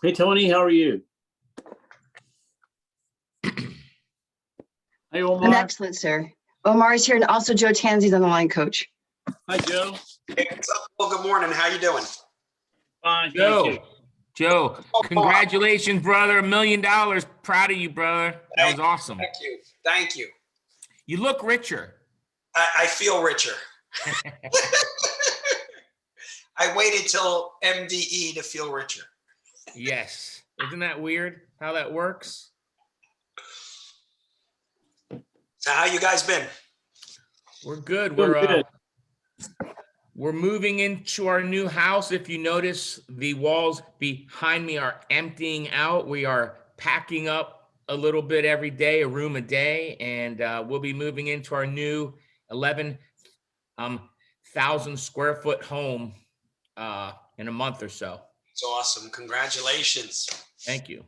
Hey, Tony, how are you? Hey, I'm Omar. excellent, sir. Omar is here, and also Joe Tansey's on the line, coach. Hi, Joe. Hey, what's up? Well, good morning. How you doing? Fine, thank you. Joe, congratulations, brother. $1 million. Proud of you, brother. That was awesome. Thank you. Thank you. You look richer. I feel richer. I waited till MDE to feel richer. Yes. Isn't that weird how that works? So how you guys been? We're good. Doing good. We're moving into our new house. If you notice, the walls behind me are emptying out. We are packing up a little bit every day, a room a day, and we'll be moving into our new 11,000 square foot home in a month or so. It's awesome. Congratulations. Thank you.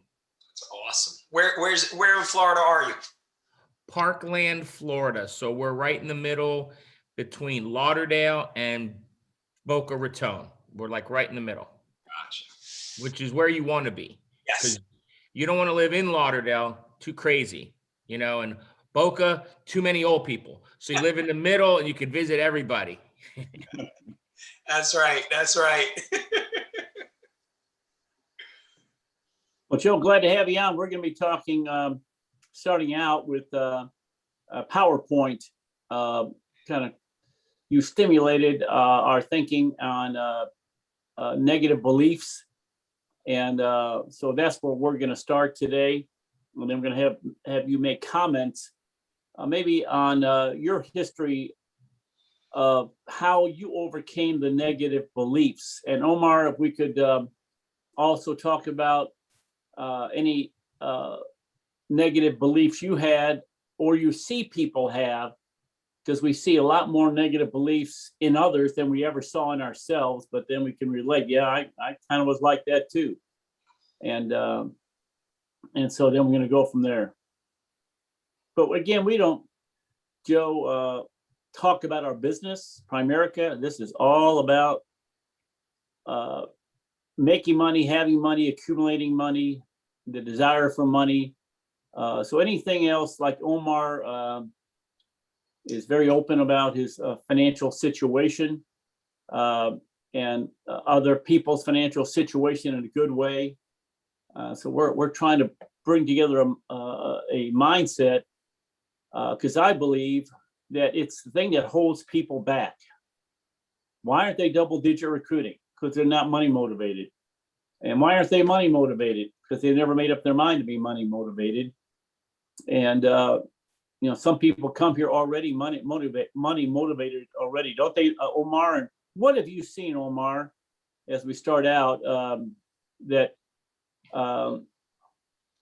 It's awesome. Where in Florida are you? Parkland, Florida. So we're right in the middle between Lauderdale and Boca Raton. We're like right in the middle. Gotcha. Which is where you want to be. Yes. Because you don't want to live in Lauderdale, too crazy, and Boca, too many old people. So you live in the middle and you can visit everybody. That's right. That's right. Well, Joe, glad to have you on. We're going to be talking, starting out with a PowerPoint. Kind of, you stimulated our thinking on negative beliefs. And so that's where we're going to start today. And then we're going to have you make comments maybe on your history of how you overcame the negative beliefs. And Omar, if we could also talk about any negative beliefs you had or you see people have, because we see a lot more negative beliefs in others than we ever saw in ourselves, but then we can relate. Yeah, I kind of was like that too. And so then we're going to go from there. But again, we don't, Joe, talk about our business, Primerica. This is all about making money, having money, accumulating money, the desire for money. So anything else, like Omar is very open about his financial situation and other people's financial situation in a good way. So we're trying to bring together a mindset because I believe that it's the thing that holds people back. Why aren't they double-digit recruiting? Because they're not money motivated. And why aren't they money motivated? Because they never made up their mind to be money motivated. And some people come here already money motivated already, don't they, Omar? And what have you seen, Omar, as we start out?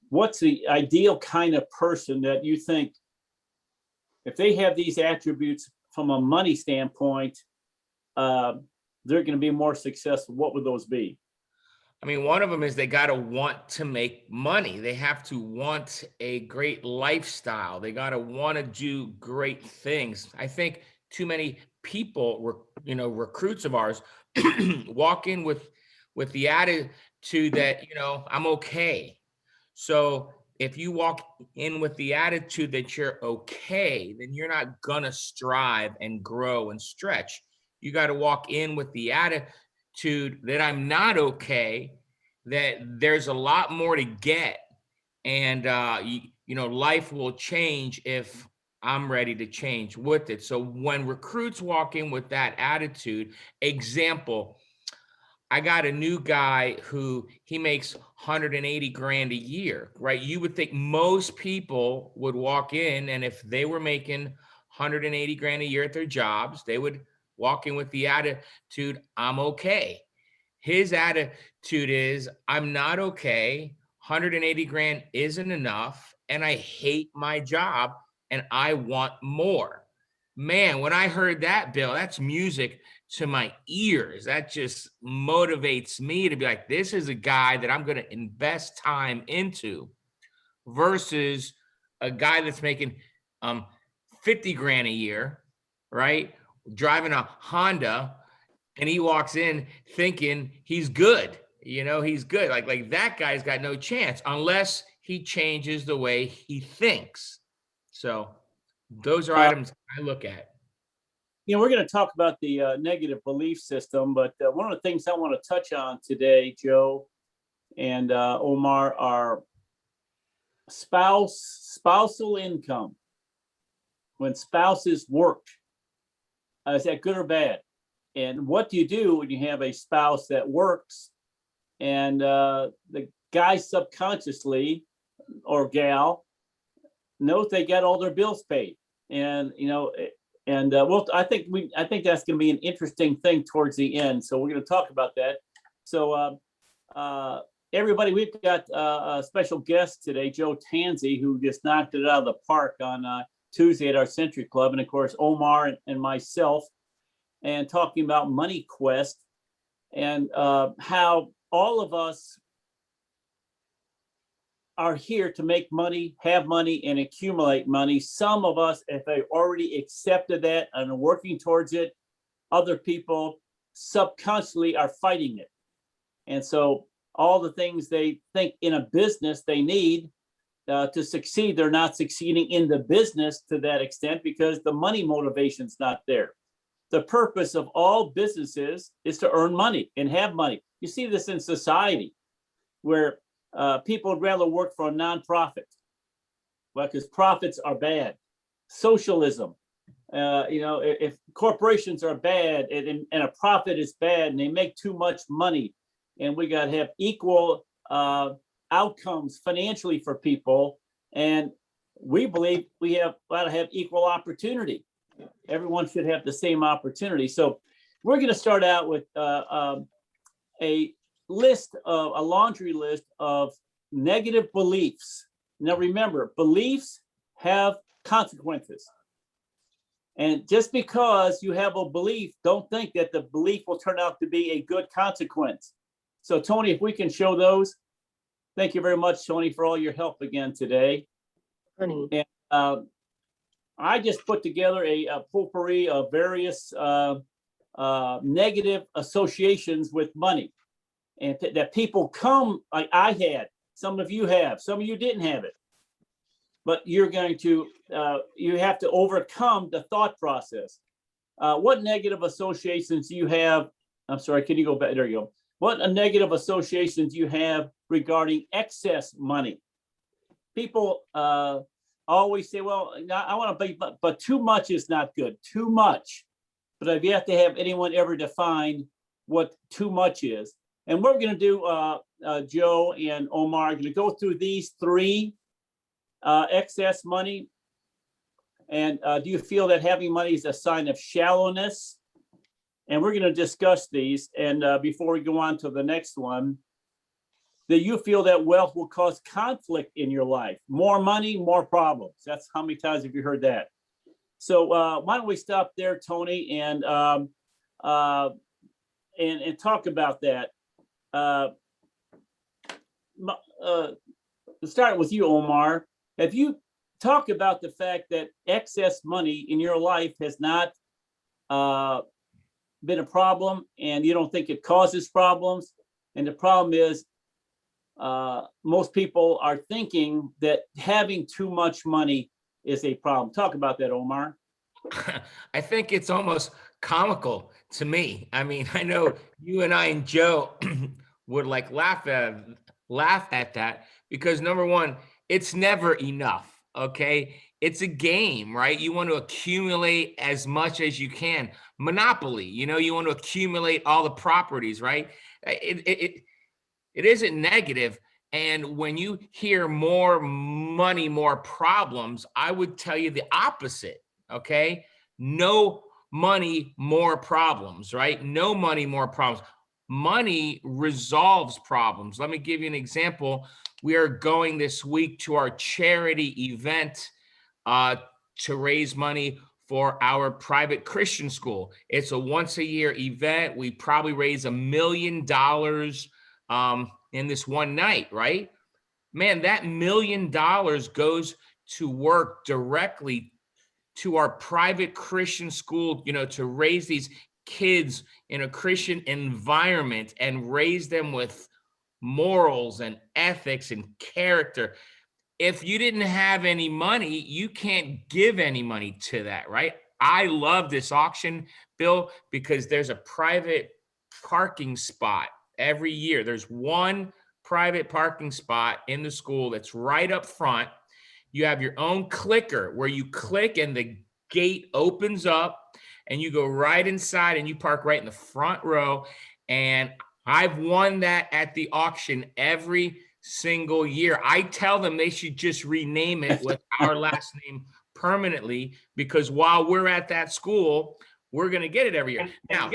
What's the ideal kind of person that you think, if they have these attributes from a money standpoint, they're going to be more successful? What would those be? I mean, one of them is they got to want to make money. They have to want a great lifestyle. They got to want to do great things. I think too many people, recruits of ours, walk in with the attitude that, I'm okay. So if you walk in with the attitude that you're okay, then you're not going to strive and grow and stretch. You got to walk in with the attitude that I'm not okay, that there's a lot more to get. And, life will change if I'm ready to change with it. So when recruits walk in with that attitude, example, I got a new guy who he makes 180 grand a year, right? You would think most people would walk in, and if they were making 180 grand a year at their jobs, they would walk in with the attitude, I'm okay. His attitude is, I'm not okay. 180 grand isn't enough. And I hate my job and I want more. Man, when I heard that, Bill, that's music to my ears. That just motivates me to be like, this is a guy that I'm going to invest time into versus a guy that's making 50 grand a year, right? Driving a Honda, and he walks in thinking he's good. you know, he's good. Like that guy's got no chance unless he changes the way he thinks. So those are items I look at. You know, we're going to talk about the negative belief system, but one of the things I want to touch on today, Joe and Omar, are spousal income. When spouses work, is that good or bad? And what do you do when you have a spouse that works and the guy subconsciously or gal knows they got all their bills paid? And you know, and well, I think that's going to be an interesting thing towards the end. So we're going to talk about that. So everybody, we've got a special guest today, Joe Tansey, who just knocked it out of the park on Tuesday at our Century Club, and of course Omar and myself, and talking about Money Quest and how all of us are here to make money, have money, and accumulate money. Some of us, if they already accepted that and are working towards it, other people subconsciously are fighting it. And so all the things they think in a business they need to succeed, they're not succeeding in the business to that extent because the money motivation's not there. The purpose of all businesses is to earn money and have money. You see this in society where people would rather work for a nonprofit, well, because profits are bad. Socialism, you know, if corporations are bad and a profit is bad and they make too much money, and we got to have equal outcomes financially for people, and we believe we got to have equal opportunity. Everyone should have the same opportunity. So we're going to start out with a laundry list of negative beliefs. Now remember, beliefs have consequences. And just because you have a belief, don't think that the belief will turn out to be a good consequence. So Tony, if we can show those. Thank you very much, Tony, for all your help again today. Honey. And I just put together a potpourri of various negative associations with money, and that people come, like I had, some of you have, some of you didn't have it, but you're going to, you have to overcome the thought process. What negative associations do you have? I'm sorry, can you go back? There you go. What negative associations do you have regarding excess money? People always say, well, I want to be, but too much is not good. Too much. But I've yet to have anyone ever define what too much is. And we're going to do, Joe and Omar, going to go through these three: excess money. And do you feel that having money is a sign of shallowness? And we're going to discuss these. And before we go on to the next one, that you feel that wealth will cause conflict in your life. More money, more problems. That's how many times have you heard that? So why don't we stop there, Tony, and talk about that. Let's start with you, Omar. Have you talked about the fact that excess money in your life has not been a problem, and you don't think it causes problems? And the problem is, most people are thinking that having too much money is a problem. Talk about that, Omar. I think it's almost comical to me. I mean, I know you and I and Joe would like laugh at that because number one, it's never enough. Okay. It's a game, right? You want to accumulate as much as you can. Monopoly, you know, you want to accumulate all the properties, right? It isn't negative. And when you hear more money, more problems, I would tell you the opposite. Okay. No money, more problems, right? No money, more problems. Money resolves problems. Let me give you an example. We are going this week to our charity event to raise money for our private Christian school. It's a once a year event. We probably raise $1 million in this one night, right? Man, that $1 million goes to work directly to our private Christian school, you know, to raise these kids in a Christian environment and raise them with morals and ethics and character. If you didn't have any money, you can't give any money to that, right? I love this auction, Bill, because there's a private parking spot every year. There's one private parking spot in the school that's right up front. You have your own clicker where you click and the gate opens up and you go right inside and you park right in the front row. And I've won that at the auction every single year. I tell them they should just rename it with our last name permanently, because while we're at that school, we're going to get it every year. Now,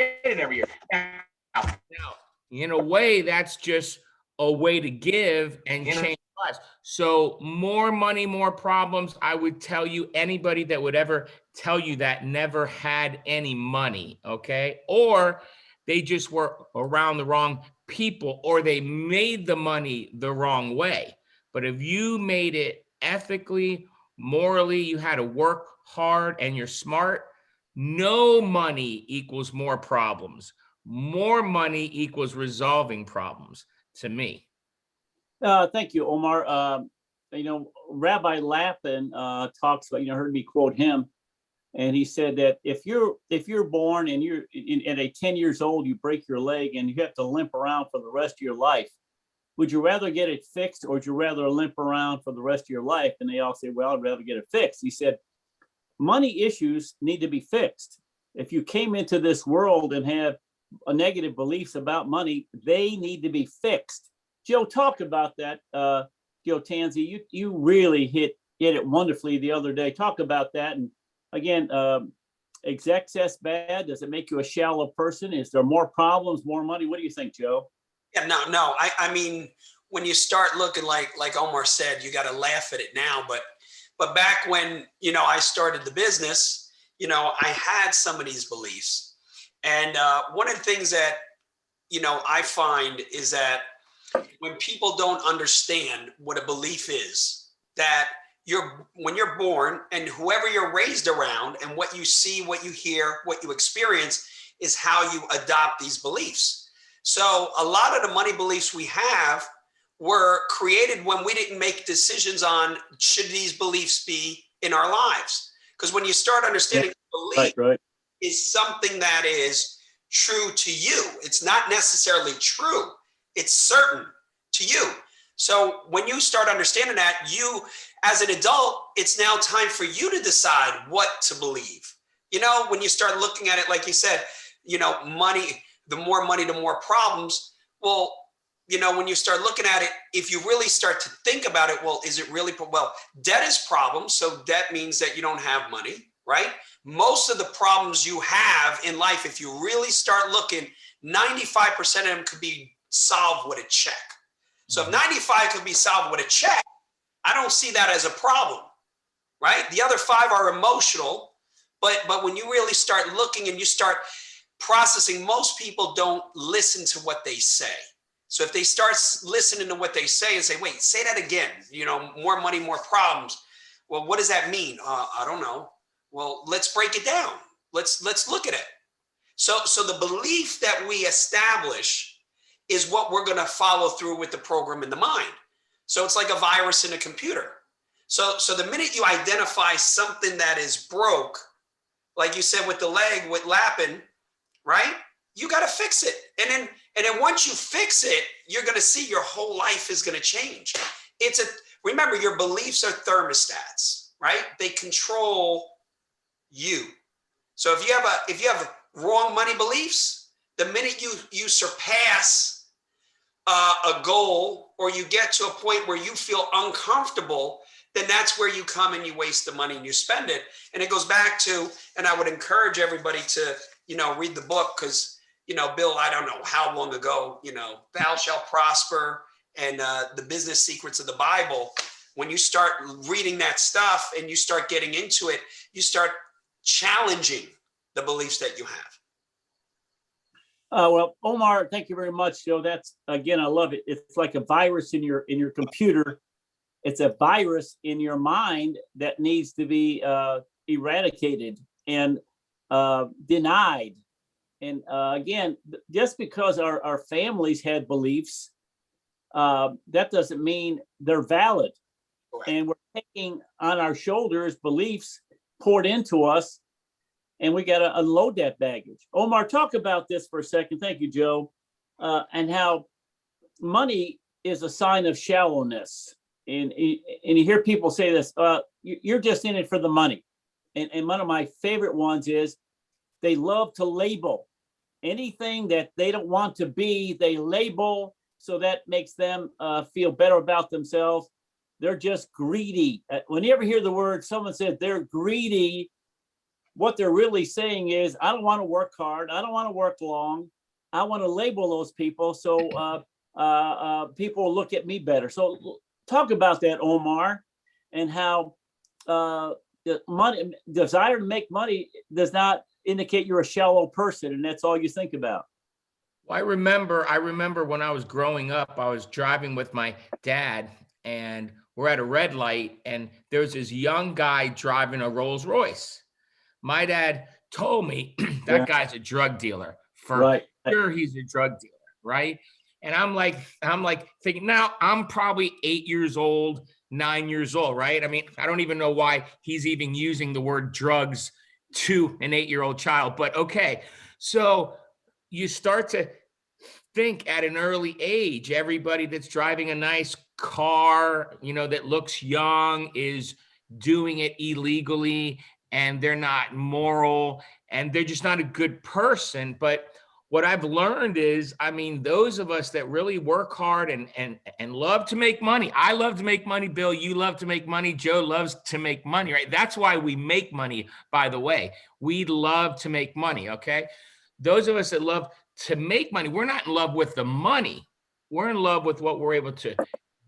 in a way, that's just a way to give and change lives. So more money, more problems. I would tell you, anybody that would ever tell you that never had any money, okay? Or they just were around the wrong people, or they made the money the wrong way. But if you made it ethically, morally, you had to work hard and you're smart, no money equals more problems. More money equals resolving problems to me. Thank you, Omar. Rabbi Lappin talks about, heard me quote him, and he said that if you're born and you're at a 10 years old, you break your leg and you have to limp around for the rest of your life, would you rather get it fixed or would you rather limp around for the rest of your life? And they all say, well, I'd rather get it fixed. He said, money issues need to be fixed. If you came into this world and have a negative beliefs about money, they need to be fixed. Joe, talk about that. Joe Tansey, you really hit it wonderfully the other day. Talk about that. And again, excess bad. Does it make you a shallow person? Is there more problems, more money? What do you think, Joe? Yeah, no. I mean, when you start looking like Omar said, you got to laugh at it now. But back when, I started the business, I had some of these beliefs. And one of the things that, I find is that when people don't understand what a belief is, that when you're born and whoever you're raised around and what you see, what you hear, what you experience is how you adopt these beliefs. So a lot of the money beliefs we have were created when we didn't make decisions on should these beliefs be in our lives. Because when you start understanding belief is something that is true to you, it's not necessarily true, it's certain to you. So when you start understanding that, you as an adult, it's now time for you to decide what to believe. When you start looking at it, like you said, money, the more money, the more problems. Well, when you start looking at it, if you really start to think about it, well, is it really, debt is problems. So debt means that you don't have money, right? Most of the problems you have in life, if you really start looking, 95% of them could be solved with a check. So if 95 could be solved with a check, I don't see that as a problem, right? The other 5 are emotional, but when you really start looking and you start processing, most people don't listen to what they say. So if they start listening to what they say and say, wait, say that again, more money, more problems. Well, what does that mean? I don't know. Well, let's break it down. Let's look at it. So the belief that we establish is what we're going to follow through with the program in the mind. So it's like a virus in a computer. So the minute you identify something that is broke, like you said with the leg, with Lappin, right? You got to fix it. And then once you fix it, you're going to see your whole life is going to change. Remember, your beliefs are thermostats, right? They control you. So if you have wrong money beliefs, the minute you surpass a goal or you get to a point where you feel uncomfortable, then that's where you come and you waste the money and you spend it. And it goes back to, and I would encourage everybody to, read the book because, Bill, I don't know how long ago, Thou Shalt Prosper and the Business Secrets of the Bible. When you start reading that stuff and you start getting into it, you start challenging the beliefs that you have. Well, Omar, thank you very much. That's, again, I love it. It's like a virus in your computer. It's a virus in your mind that needs to be eradicated and denied. And again, just because our families had beliefs that doesn't mean they're valid. Correct. And we're taking on our shoulders beliefs poured into us, and we got to unload that baggage. Omar, talk about this for a second. Thank you, Joe. And how money is a sign of shallowness. And you hear people say this, you're just in it for the money. And one of my favorite ones is they love to label anything that they don't want to be, they label, so that makes them feel better about themselves. They're just greedy. When you ever hear the word, someone said they're greedy, what they're really saying is, I don't want to work hard. I don't want to work long. I want to label those people so people will look at me better. So talk about that, Omar, and how the money, desire to make money does not indicate you're a shallow person, and that's all you think about. Well, I remember when I was growing up, I was driving with my dad, and we're at a red light, and there's this young guy driving a Rolls Royce. My dad told me that guy's a drug dealer. For sure, he's a drug dealer, right? And I'm like thinking, now I'm probably 8 years old, 9 years old, right? I mean, I don't even know why he's even using the word drugs to an 8-year-old child, but okay. So you start to think at an early age, everybody that's driving a nice car, that looks young is doing it illegally, and they're not moral, and they're just not a good person. But what I've learned is, I mean, those of us that really work hard and love to make money. I love to make money, Bill. You love to make money. Joe loves to make money, right? That's why we make money, by the way. We love to make money, okay? Those of us that love to make money, we're not in love with the money. We're in love with what we're able to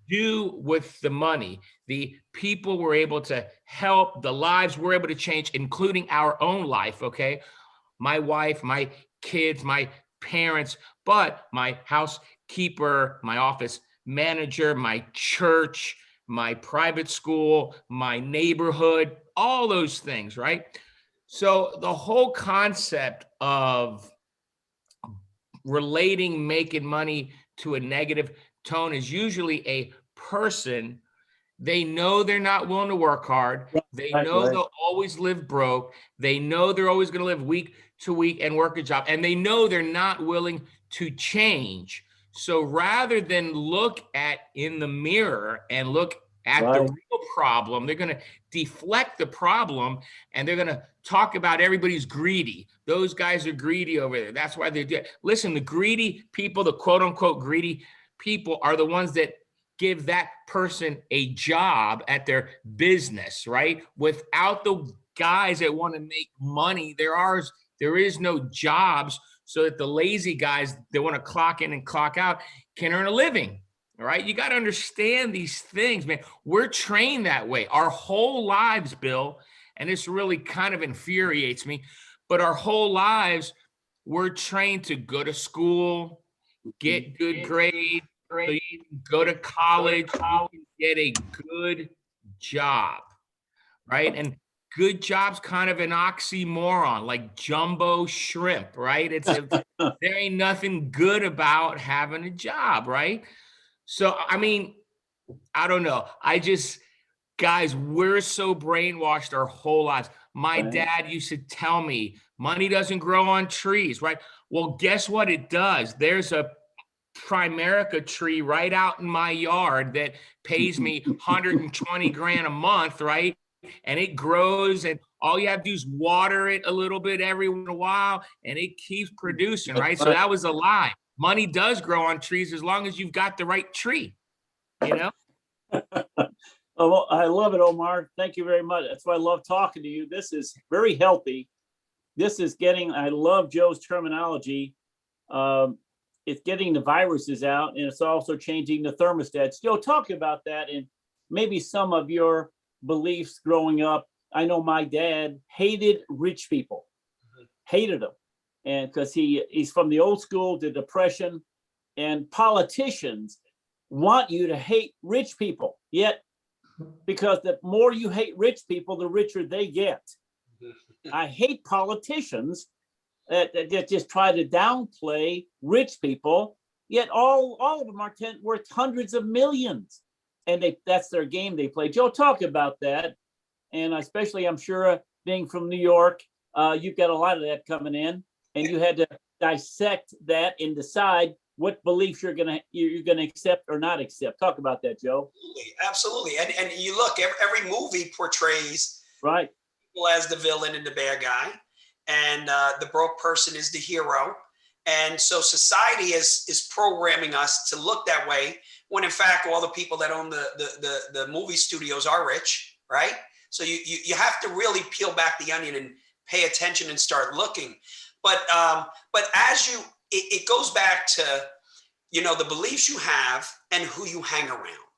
do with the money, the people we're able to help, the lives we're able to change, including our own life, okay? My wife, my kids, my parents, but my housekeeper, my office manager, my church, my private school, my neighborhood, all those things, right? So the whole concept of relating making money to a negative tone is usually a person. They know they're not willing to work hard. They know they'll always live broke. They know they're always going to live week to week and work a job. And they know they're not willing to change. So rather than look at in the mirror and look at the real problem, they're going to deflect the problem, and they're going to talk about everybody's greedy. Those guys are greedy over there. That's why they're doing. Listen, the greedy people, the quote unquote greedy people, are the ones that give that person a job at their business, right? Without the guys that want to make money, there is no jobs, so that the lazy guys that want to clock in and clock out can earn a living. All right. You got to understand these things, man. We're trained that way our whole lives, Bill. And this really kind of infuriates me. But our whole lives, we're trained to go to school, get good grades, so you can go to college, you can get a good job, right? And good job's kind of an oxymoron, like jumbo shrimp, right? There ain't nothing good about having a job, right? So, I mean, I don't know. Guys, we're so brainwashed our whole lives. My dad used to tell me, money doesn't grow on trees, right? Well, guess what it does? There's a Primerica tree right out in my yard that pays me 120 grand a month, right? And it grows, and all you have to do is water it a little bit every once in a while, and it keeps producing, right? So that was a lie. Money does grow on trees as long as you've got the right tree, Oh, well, I love it, Omar. Thank you very much. That's why I love talking to you. This is very healthy. I love Joe's terminology. It's getting the viruses out, and it's also changing the thermostats. Joe, talk about that and maybe some of your beliefs growing up. I know my dad hated rich people, hated them. And because he's from the old school, the Depression, and politicians want you to hate rich people. Yet, because the more you hate rich people, the richer they get. I hate politicians that just try to downplay rich people yet all of them are worth hundreds of millions. And that's their game they play. Joe, talk about that. And especially, I'm sure, being from New York, you've got a lot of that coming in, and you had to dissect that and decide what beliefs you're gonna accept or not accept. Talk about that, Joe. Absolutely. And you look, every movie portrays Right. people as the villain and the bad guy, and the broke person is the hero. And so society is programming us to look that way, when in fact all the people that own the movie studios are rich, right? So you have to really peel back the onion and pay attention and start looking. But as it goes back to, the beliefs you have and who you hang around.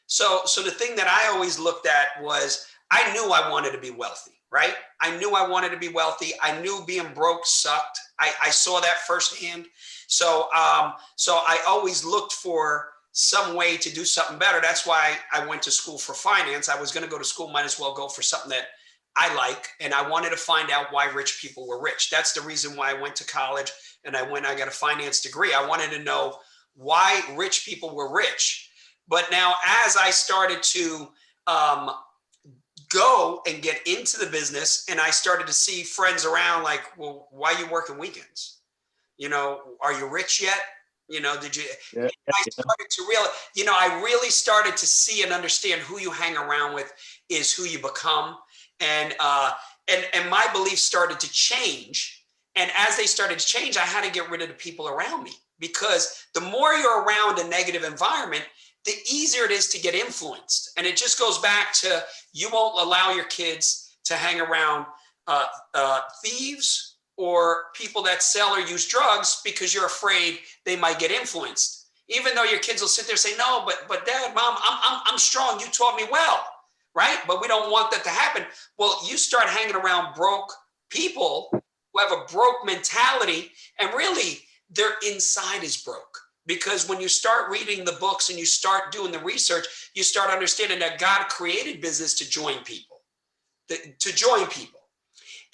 So the thing that I always looked at was, I knew I wanted to be wealthy, right? I knew I wanted to be wealthy. I knew being broke sucked. I saw that firsthand. So I always looked for some way to do something better. That's why I went to school for finance. I was going to go to school, might as well go for something that I like. And I wanted to find out why rich people were rich. That's the reason why I went to college and I got a finance degree. I wanted to know why rich people were rich. But now, as I started to go and get into the business, and I started to see friends around like, well, why are you working weekends? Are you rich yet? Did you? Yeah. I started to I really started to see and understand who you hang around with is who you become. And my beliefs started to change. And as they started to change, I had to get rid of the people around me, because the more you're around a negative environment, the easier it is to get influenced. And it just goes back to, you won't allow your kids to hang around thieves or people that sell or use drugs, because you're afraid they might get influenced. Even though your kids will sit there and say, no, but Dad, Mom, I'm strong. You taught me well, right? But we don't want that to happen. Well, you start hanging around broke people who have a broke mentality, and really their inside is broke. Because when you start reading the books and you start doing the research, you start understanding that God created business to join people,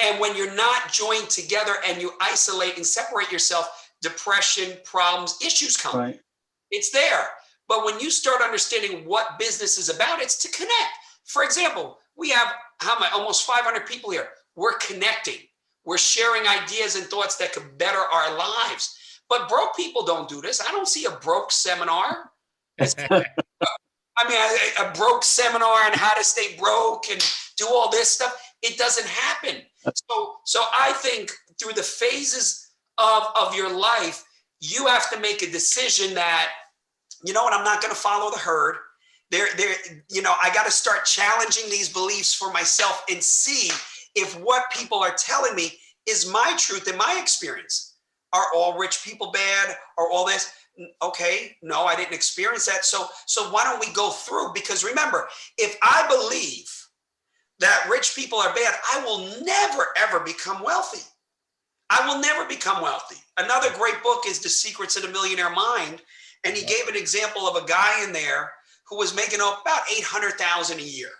And when you're not joined together and you isolate and separate yourself, depression, problems, issues come. Right. It's there. But when you start understanding what business is about, it's to connect. For example, we have almost 500 people here. We're connecting. We're sharing ideas and thoughts that could better our lives. But broke people don't do this. I don't see a broke seminar. A broke seminar on how to stay broke and do all this stuff. It doesn't happen. So I think through the phases of your life, you have to make a decision that, I'm not going to follow the herd. I got to start challenging these beliefs for myself and see if what people are telling me is my truth and my experience. Are all rich people bad? Or all this? Okay, no, I didn't experience that. So why don't we go through? Because remember, if I believe that rich people are bad, I will never, ever become wealthy. I will never become wealthy. Another great book is The Secrets of the Millionaire Mind. And he gave an example of a guy in there who was making about $800,000 a year.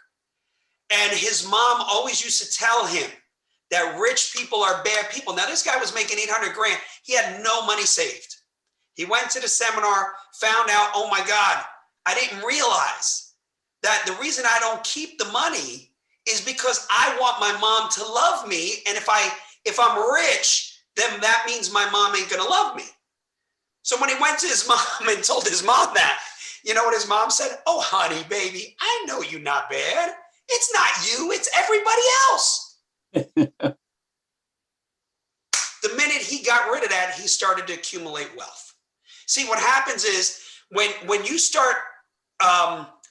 And his mom always used to tell him that rich people are bad people. Now, this guy was making 800 grand. He had no money saved. He went to the seminar, found out, oh my God, I didn't realize that the reason I don't keep the money is because I want my mom to love me. And if I'm rich, then that means my mom ain't gonna love me. So when he went to his mom and told his mom that, you know what his mom said? Oh, honey, baby, I know you're not bad. It's not you, it's everybody else. The minute he got rid of that, he started to accumulate wealth. See, what happens is when you start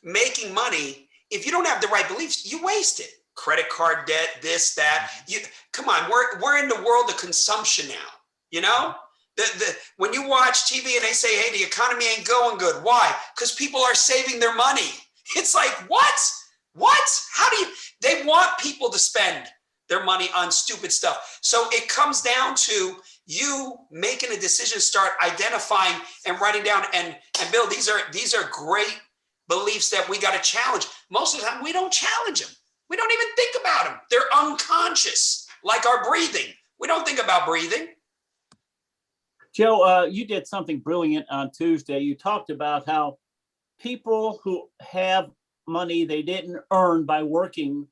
making money, if you don't have the right beliefs, you waste it. Credit card debt, this, that. Come on, we're in the world of consumption now. When you watch TV and they say, hey, the economy ain't going good. Why? Because people are saving their money. It's like, what? How do you? They want people to spend their money on stupid stuff. So it comes down to you making a decision, start identifying and writing down. And Bill, these are great beliefs that we got to challenge. Most of the time, we don't challenge them. We don't even think about them. They're unconscious, like our breathing. We don't think about breathing. Joe, you did something brilliant on Tuesday. You talked about how people who have money they didn't earn by working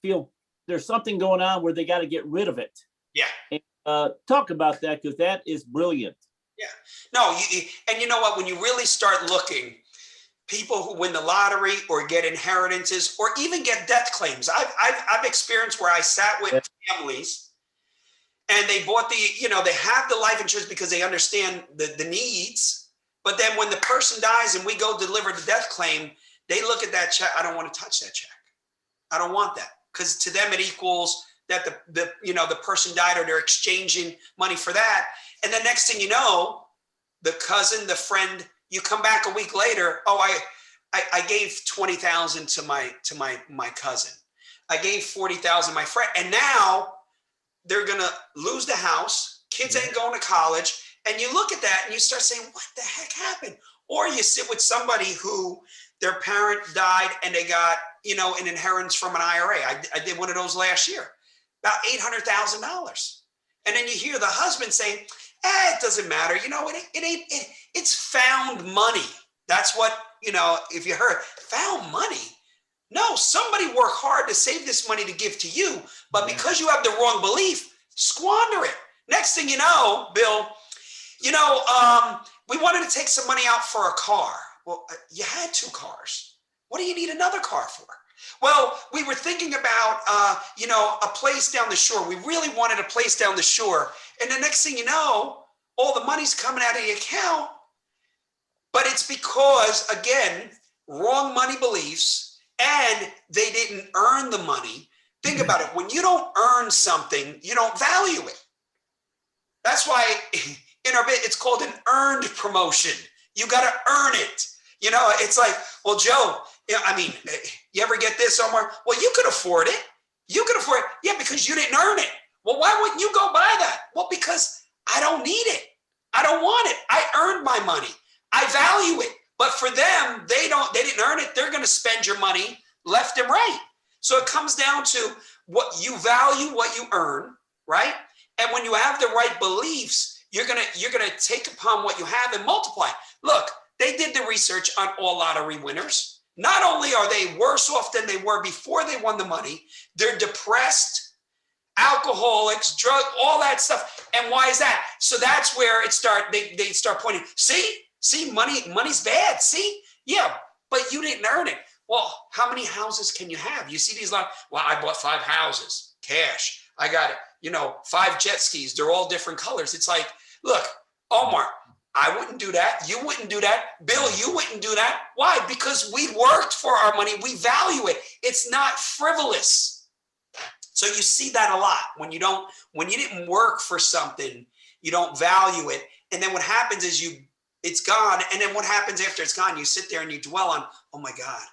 feel there's something going on where they got to get rid of it. Yeah. And, talk about that, because that is brilliant. Yeah. No, and you know what? When you really start looking, people who win the lottery or get inheritances or even get death claims. I've experienced where I sat with families and they bought they have the life insurance because they understand the needs. But then when the person dies and we go deliver the death claim, they look at that check. I don't want to touch that check. I don't want that, because to them it equals that the person died, or they're exchanging money for that. And the next thing you know, the cousin, the friend, you come back a week later. Oh, I gave 20,000 to my cousin. I gave 40,000 my friend, and now they're gonna lose the house. Kids ain't going to college, and you look at that and you start saying, "What the heck happened?" Or you sit with somebody who their parent died and they got an inheritance from an IRA. I did one of those last year, about $800,000, and then you hear the husband saying, "It doesn't matter. It's found money." That's what, if you heard found money. No, somebody worked hard to save this money to give to you, but because you have the wrong belief, squander it. Next thing you know, Bill, we wanted to take some money out for a car. Well, you had 2 cars. What do you need another car for? Well, we were thinking about, a place down the shore. We really wanted a place down the shore. And the next thing you know, all the money's coming out of the account. But it's because, again, wrong money beliefs, and they didn't earn the money. Think about it. When you don't earn something, you don't value it. That's why in our bit, it's called an earned promotion. You got to earn it. It's like, well, Joe, you ever get this, Omar? Well, you could afford it. You could afford it. Yeah, because you didn't earn it. Well, why wouldn't you go buy that? Well, because I don't need it. I don't want it. I earned my money. I value it. But for them, they didn't earn it. They're going to spend your money left and right. So it comes down to what you value, what you earn, right? And when you have the right beliefs, you're gonna take upon what you have and multiply. Look, they did the research on all lottery winners. Not only are they worse off than they were before they won the money, they're depressed, alcoholics, drug, all that stuff. And why is that? So that's where they start pointing. See, money's bad. See, yeah, but you didn't earn it. Well, how many houses can you have? You see these well, I bought 5 houses, cash. I got it. 5 jet skis. They're all different colors. It's like, look, Omar, I wouldn't do that. You wouldn't do that. Bill, you wouldn't do that. Why? Because we worked for our money. We value it. It's not frivolous. So you see that a lot. When you didn't work for something, you don't value it. And then what happens is it's gone. And then what happens after it's gone? You sit there and you dwell on, oh my God,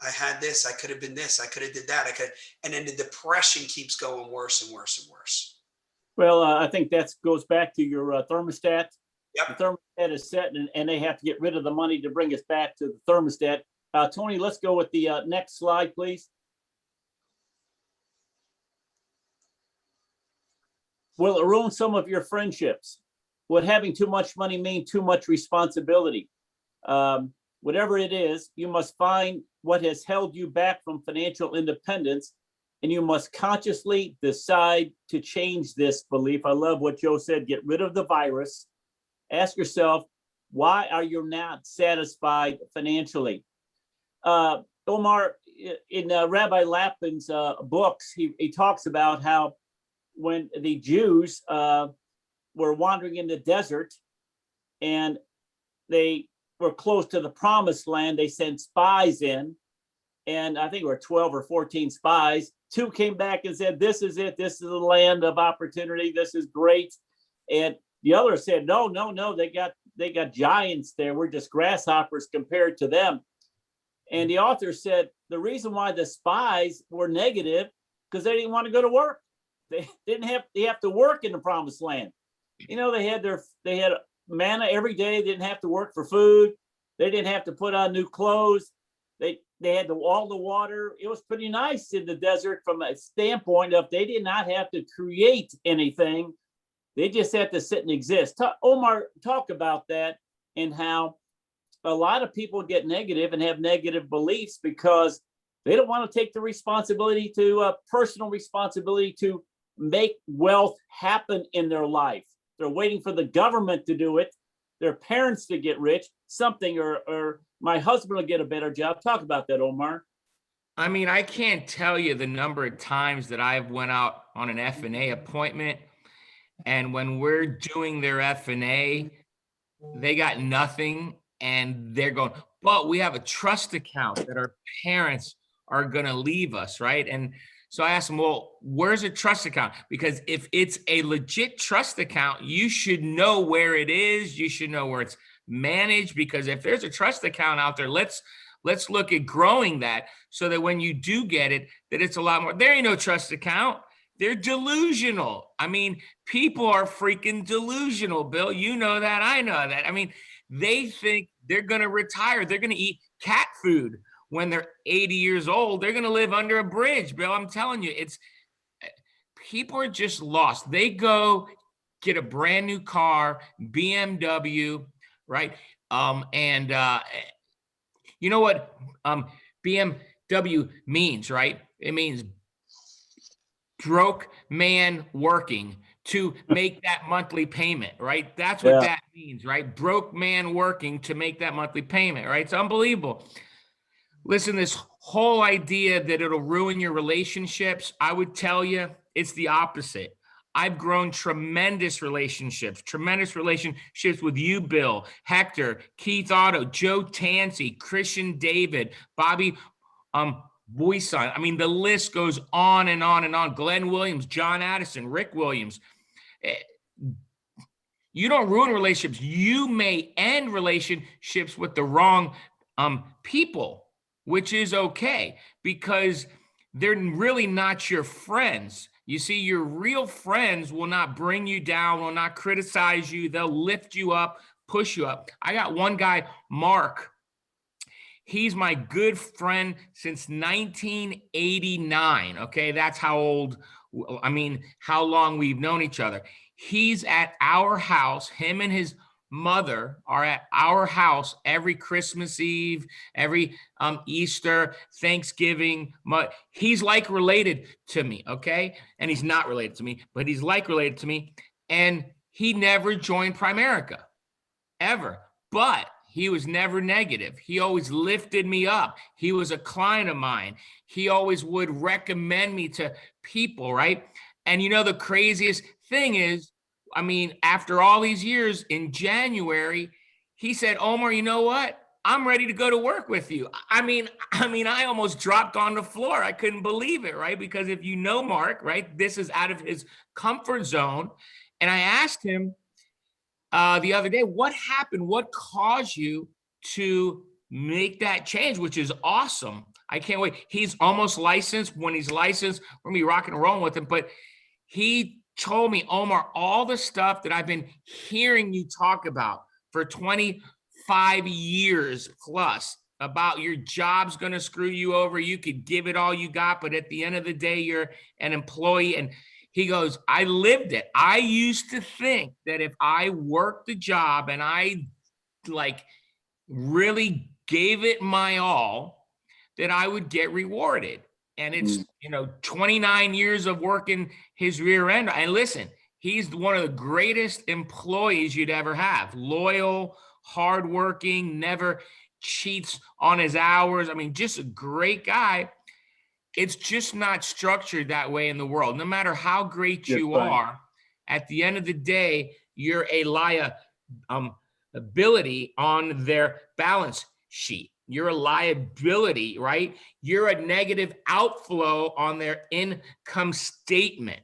I had this, I could have been this, I could have did that, and then the depression keeps going worse and worse and worse. Well, I think that goes back to your thermostat. Yep. The thermostat is set, and they have to get rid of the money to bring us back to the thermostat. Tony, let's go with the next slide, please. Will it ruin some of your friendships? Would having too much money mean too much responsibility? Whatever it is, you must find what has held you back from financial independence, and you must consciously decide to change this belief. I love what Joe said, get rid of the virus. Ask yourself, why are you not satisfied financially? Omar, in Rabbi Lapin's books, he talks about how when the Jews were wandering in the desert and they were close to the promised land, they sent spies in, and I think it were 12 or 14 spies. 2 came back and said, this is it. This is the land of opportunity. This is great. And the other said, no, they got giants there. We're just grasshoppers compared to them. And the author said, the reason why the spies were negative, because they didn't want to go to work. They have to work in the promised land. They had manna every day. They didn't have to work for food. They didn't have to put on new clothes. They had all the water. It was pretty nice in the desert from a standpoint of they did not have to create anything. They just have to sit and exist. Omar, talk about that and how a lot of people get negative and have negative beliefs because they don't want to take the responsibility to personal responsibility to make wealth happen in their life. They're waiting for the government to do it, their parents to get rich, something, or my husband will get a better job. Talk about that, Omar. I mean, I can't tell you the number of times that I've went out on an F&A appointment, and when we're doing their F&A, they got nothing, and they're going, but we have a trust account that our parents are going to leave us, right? And so I asked them, well, where's a trust account? Because if it's a legit trust account, you should know where it is. You should know where it's managed, because if there's a trust account out there, let's look at growing that so that when you do get it, that it's a lot more. There ain't no trust account. They're delusional. I mean, people are freaking delusional, Bill. You know that. I know that. I mean, they think they're going to retire. They're going to eat cat food when they're 80 years old. They're going to live under a bridge, Bill. I'm telling you, people are just lost. They go get a brand new car, BMW, right? You know what BMW means, right? It means broke man working to make that monthly payment, right? That's what that means, right? Broke man working to make that monthly payment, right? It's unbelievable. Listen, this whole idea that it'll ruin your relationships, I would tell you it's the opposite. I've grown tremendous relationships with you, Bill, Hector, Keith Otto, Joe Tansey, Christian David, Bobby Boyson. I mean, the list goes on and on and on. Glenn Williams, John Addison, Rick Williams. You don't ruin relationships. You may end relationships with the wrong people, which is okay, because they're really not your friends. You see, your real friends will not bring you down, will not criticize you. They'll lift you up, push you up. I got one guy, Mark. He's my good friend since 1989. Okay, that's how old, I mean, how long we've known each other. He's at our house. Him and his mother are at our house every Christmas Eve, every Easter, Thanksgiving. He's like related to me, okay? And he's not related to me, but he's like related to me. And he never joined Primerica, ever. But he was never negative. He always lifted me up. He was a client of mine. He always would recommend me to people, right? And you know, the craziest thing is, I mean, after all these years, in January, he said, Omar, you know what? I'm ready to go to work with you. I mean, I almost dropped on the floor. I couldn't believe it, right? Because if you know Mark, right, this is out of his comfort zone. And I asked him the other day, what happened? What caused you to make that change, which is awesome. I can't wait. He's almost licensed. When he's licensed, we're going to be rocking and rolling with him. But he told me, Omar, all the stuff that I've been hearing you talk about for 25 years plus, about your job's going to screw you over. You could give it all you got, but at the end of the day, you're an employee. And he goes, I lived it. I used to think that if I worked the job and I like really gave it my all, that I would get rewarded. And it's, 29 years of working his rear end. And listen, he's one of the greatest employees you'd ever have. Loyal, hardworking, never cheats on his hours. I mean, just a great guy. It's just not structured that way in the world. No matter how great you are, at the end of the day, you're a liability on their balance sheet. You're a liability, right? You're a negative outflow on their income statement.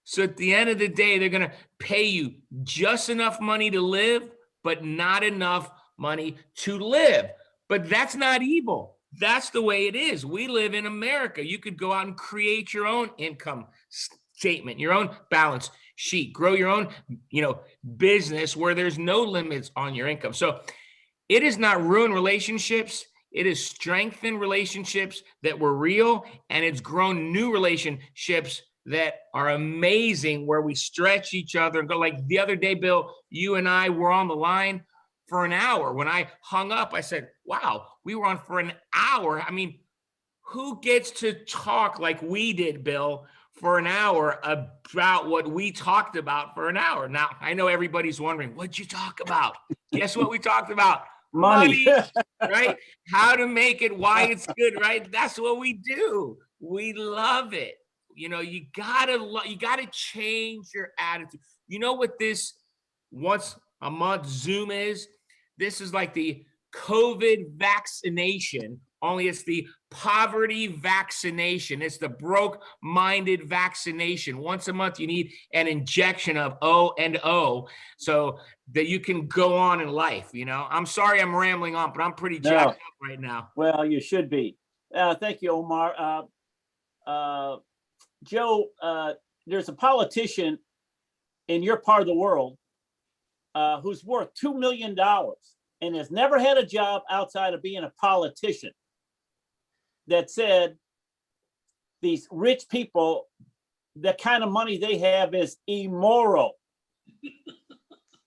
So at the end of the day, they're going to pay you just enough money to live, but not enough money to live. But that's not evil. That's the way it is. We live in America. You could go out and create your own income statement, your own balance sheet, grow your own, business where there's no limits on your income. So it is not ruin relationships. It is strengthened relationships that were real, and it's grown new relationships that are amazing where we stretch each other and go. Like the other day, Bill, you and I were on the line for an hour. When I hung up, I said, wow, we were on for an hour. I mean, who gets to talk like we did, Bill, for an hour about what we talked about for an hour? Now, I know everybody's wondering, what'd you talk about? Guess what we talked about? Money. Right? How to make it, why it's good, right? That's what we do. We love it. You know, you gotta change your attitude. You know what this once a month Zoom is? This is like the COVID vaccination, only it's the poverty vaccination. It's the broke-minded vaccination. Once a month, you need an injection of O&O so that you can go on in life. You know, I'm sorry I'm rambling on, but I'm pretty jacked up right now. Well, you should be. Thank you, Omar. Joe, there's a politician in your part of the world who's worth $2 million and has never had a job outside of being a politician, that said these rich people, the kind of money they have is immoral.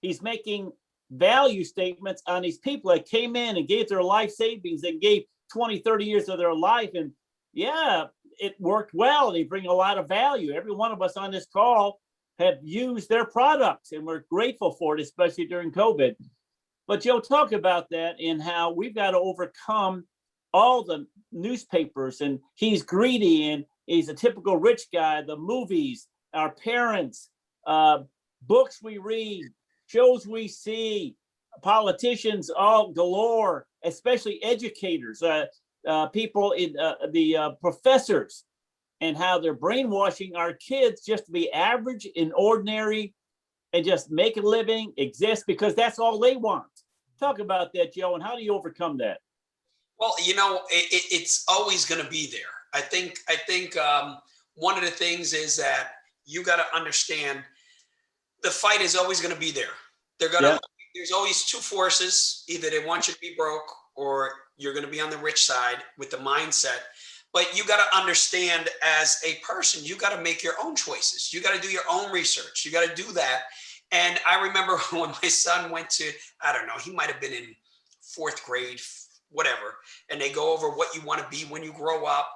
He's making value statements on these people that came in and gave their life savings and gave 20, 30 years of their life. And yeah, it worked well. They bring a lot of value. Every one of us on this call have used their products and we're grateful for it, especially during COVID. But Joe, talk about that and how we've got to overcome all the newspapers, and he's greedy and he's a typical rich guy, the movies, our parents, books we read, shows we see, politicians all galore, especially educators, people in the professors, and how they're brainwashing our kids just to be average and ordinary and just make a living, exist, because that's all they want. Talk about that, Joe, and how do you overcome that? Well, you know, it's always going to be there. I think one of the things is that you got to understand the fight is always going to be there. There's always two forces. Either they want you to be broke or you're going to be on the rich side with the mindset. But you got to understand, as a person, you got to make your own choices. You got to do your own research. You got to do that. And I remember when my son went to, I don't know, he might have been in fourth grade, whatever. And they go over what you want to be when you grow up.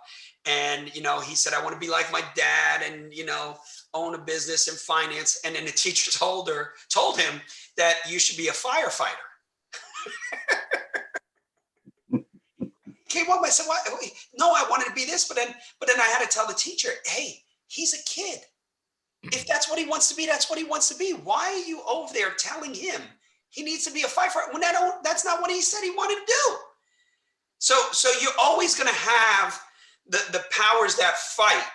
And, you know, he said, I want to be like my dad and, you know, own a business and finance. And then the teacher told him that you should be a firefighter. Came up, I said, "What? No, I wanted to be this, but then I had to tell the teacher, hey, he's a kid. If that's what he wants to be, that's what he wants to be. Why are you over there telling him he needs to be a firefighter when that's not what he said he wanted to do?" So you're always going to have the powers that fight,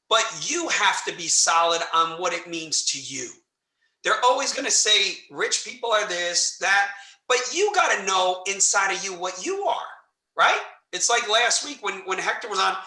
but you have to be solid on what it means to you. They're always going to say rich people are this, that, but you got to know inside of you what you are, right? It's like last week when Hector was on,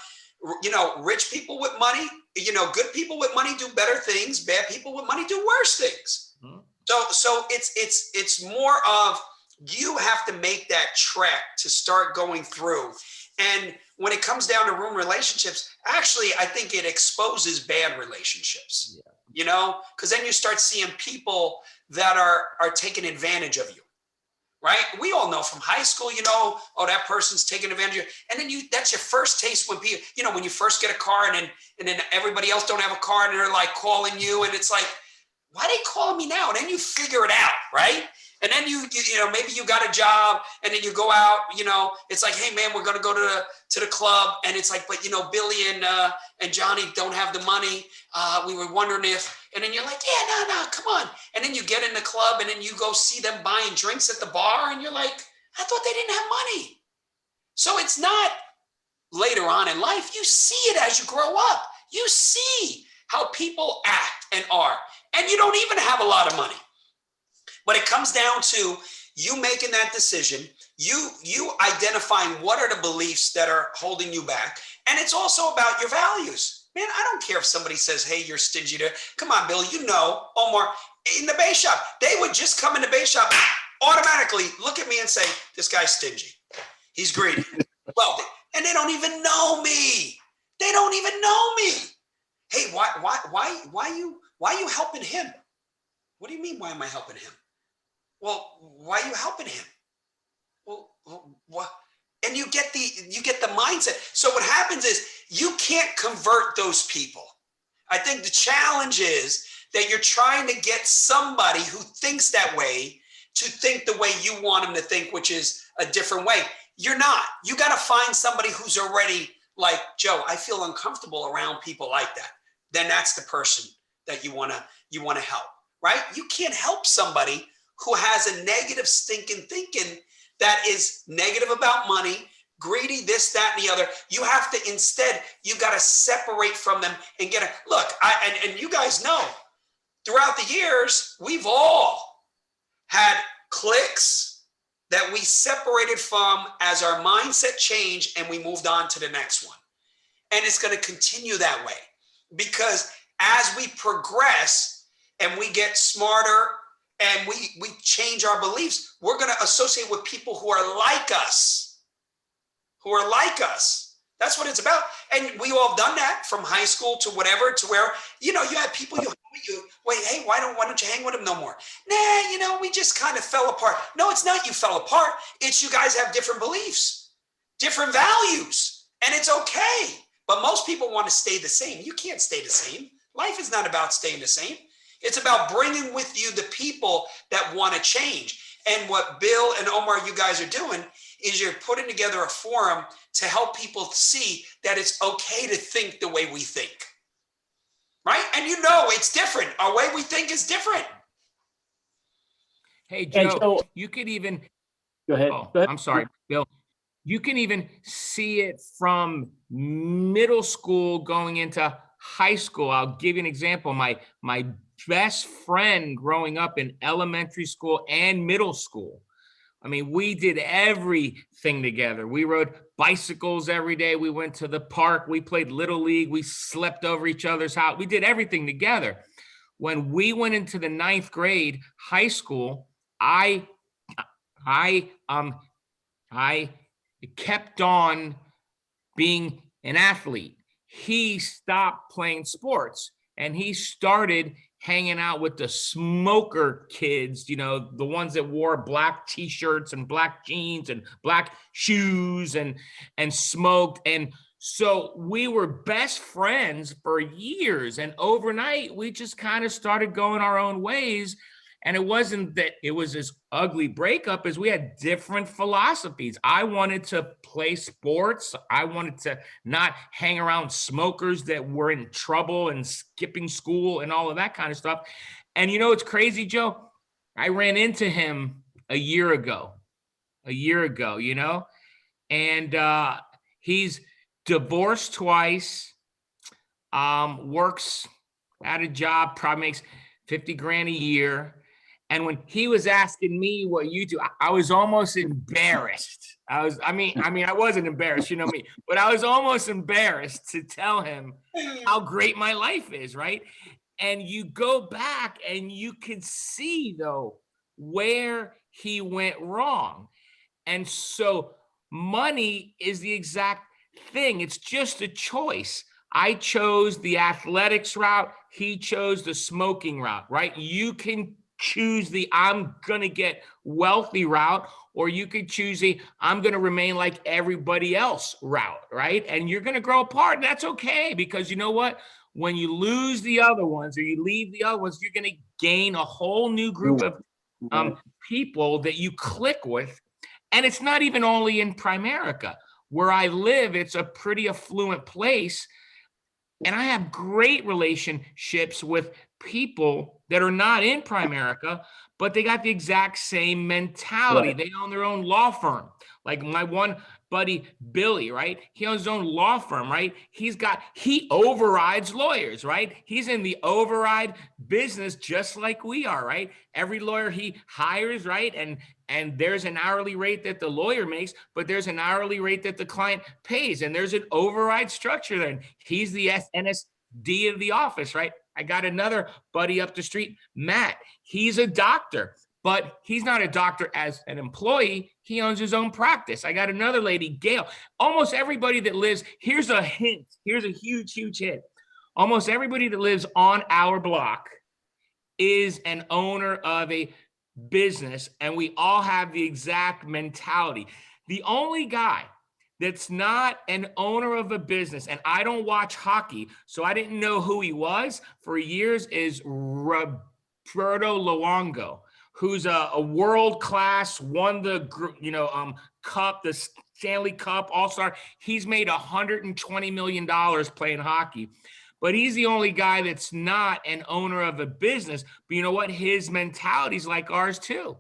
you know, rich people with money, you know, good people with money do better things. Bad people with money do worse things. Mm-hmm. So it's more of, you have to make that trek to start going through. And when it comes down to room relationships, actually, I think it exposes bad relationships, you know, because then you start seeing people that are taking advantage of you. Right? We all know from high school, you know, oh, that person's taking advantage of you. And then that's your first taste when people, you know, when you first get a car and then everybody else don't have a car and they're like calling you and it's like, why are they calling me now? And then you figure it out, right? And then you know, maybe you got a job and then you go out, you know, it's like, hey man, we're going to go to the club. And it's like, but you know, Billy and Johnny don't have the money. We were wondering if, and then you're like, yeah, no, come on. And then you get in the club and then you go see them buying drinks at the bar. And you're like, I thought they didn't have money. So it's not later on in life. You see it as you grow up. You see how people act and are. And you don't even have a lot of money. But it comes down to you making that decision, you identifying what are the beliefs that are holding you back. And it's also about your values. Man, I don't care if somebody says, hey, you're stingy there. Come on, Bill, you know, Omar, in the base shop, they would just come in the base shop, automatically look at me and say, this guy's stingy. He's greedy, wealthy. And they don't even know me. They don't even know me. Hey, why are you helping him? What do you mean, why am I helping him? Well, why are you helping him? Well, what? And you get the mindset. So what happens is you can't convert those people. I think the challenge is that you're trying to get somebody who thinks that way to think the way you want them to think, which is a different way. You're not. You got to find somebody who's already like, Joe, I feel uncomfortable around people like that. Then that's the person that you want to help, right? You can't help somebody who has a negative stinking thinking that is negative about money, greedy, this, that, and the other. You have to instead, you got to separate from them and get a look. And you guys know, throughout the years, we've all had cliques that we separated from as our mindset changed and we moved on to the next one. And it's going to continue that way because as we progress and we get smarter and we change our beliefs, we're going to associate with people who are like us, That's what it's about. And we all done that from high school to whatever, to where, you had people wait, hey, why don't you hang with them no more? Nah, we just kind of fell apart. No, it's not you fell apart. It's you guys have different beliefs, different values, and it's okay. But most people want to stay the same. You can't stay the same. Life is not about staying the same. It's about bringing with you the people that want to change. And what Bill and Omar, you guys are doing is you're putting together a forum to help people see that it's okay to think the way we think, right? And it's different. Our way we think is different. Hey, And Joe, so- you could even, Go ahead. oh, Go ahead. I'm sorry, Bill. You can even see it from middle school going into high school. I'll give you an example. My best friend growing up in elementary school and middle school. I mean, we did everything together. We rode bicycles every day. We went to the park. We played Little League. We slept over each other's house. We did everything together. When we went into the 9th grade, high school, I kept on being an athlete. He stopped playing sports and he started hanging out with the smoker kids, the ones that wore black t-shirts and black jeans and black shoes and smoked. And so we were best friends for years. And overnight, we just kind of started going our own ways. And it wasn't that it was this ugly breakup, as we had different philosophies. I wanted to play sports. I wanted to not hang around smokers that were in trouble and skipping school and all of that kind of stuff. And it's crazy, Joe? I ran into him a year ago, and he's divorced twice, works at a job, probably makes 50 grand a year. And when he was asking me what you do, I was almost embarrassed. I wasn't embarrassed, me, but I was almost embarrassed to tell him how great my life is, right? And you go back and you can see, though, where he went wrong. And so money is the exact thing. It's just a choice. I chose the athletics route. He chose the smoking route, right? You can choose the I'm going to get wealthy route, or you could choose the I'm going to remain like everybody else route, right? And you're going to grow apart. And that's okay, because you know what? When you lose the other ones or you leave the other ones, you're going to gain a whole new group of people that you click with. And it's not even only in Primerica. Where I live, it's a pretty affluent place. And I have great relationships with people that are not in Primerica, but they got the exact same mentality. Right. They own their own law firm. Like my one buddy, Billy, right? He owns his own law firm, right? He overrides lawyers, right? He's in the override business just like we are, right? Every lawyer he hires, right? And there's an hourly rate that the lawyer makes, but there's an hourly rate that the client pays. And there's an override structure there. And he's the NSD of the office, right? I got another buddy up the street, Matt. He's a doctor, but he's not a doctor as an employee. He owns his own practice. I got another lady, Gail. Almost everybody that lives, here's a hint. Here's a huge, huge hint. almost everybody that lives on our block is an owner of a business, and we all have the exact mentality. The only guy that's not an owner of a business, and I don't watch hockey, so I didn't know who he was for years, is Roberto Luongo, who's a world class, won the cup, the Stanley Cup All-Star. He's made $120 million playing hockey. But he's the only guy that's not an owner of a business. But you know what? His mentality's like ours too.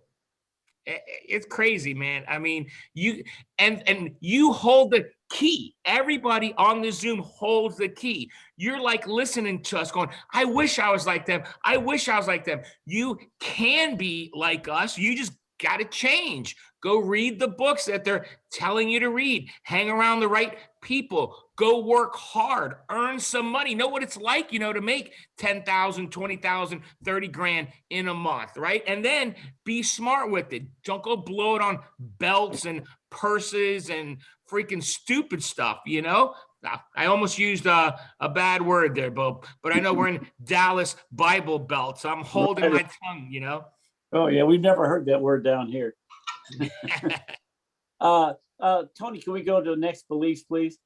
It's crazy, man. I mean, you hold the key. Everybody on the Zoom holds the key. You're like listening to us going, I wish I was like them. I wish I was like them. You can be like us. You just got to change. Go read the books that they're telling you to read. Hang around the right people. Go work hard. Earn some money. Know what it's like, to make 10,000, 20,000, 30 grand in a month, right? And then be smart with it. Don't go blow it on belts and purses and freaking stupid stuff, I almost used a bad word there, but I know we're in Dallas Bible Belt, so I'm holding my tongue, Oh, yeah, we've never heard that word down here. Tony, can we go to the next beliefs, please?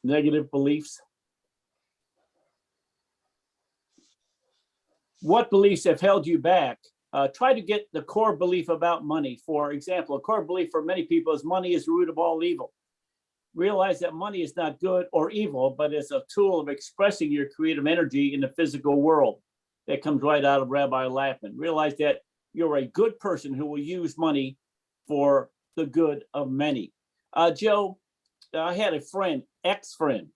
Negative beliefs. What beliefs have held you back? Try to get the core belief about money. For example, a core belief for many people is money is the root of all evil. Realize that money is not good or evil, but it's a tool of expressing your creative energy in the physical world. That comes right out of Rabbi Lapin. Realize that you're a good person who will use money for the good of many. Joe, I had a friend, ex-friend,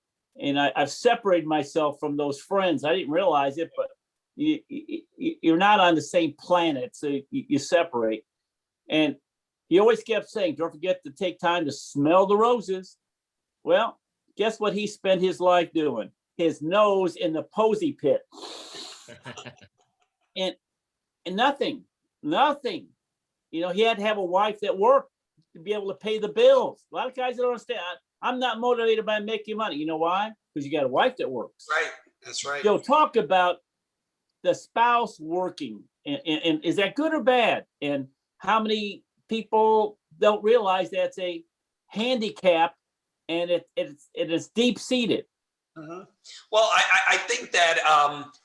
and I've separated myself from those friends. I didn't realize it, but you're not on the same planet, so you separate. And he always kept saying, don't forget to take time to smell the roses. Well, guess what he spent his life doing? His nose in the posy pit. and nothing. He had to have a wife that worked to be able to pay the bills. A lot of guys don't understand. I'm not motivated by making money. You know why? Because you got a wife that works. Right. That's right. So talk about the spouse working, and is that good or bad? And how many people don't realize that's a handicap, and it is deep seated. Mm-hmm. Well, I think that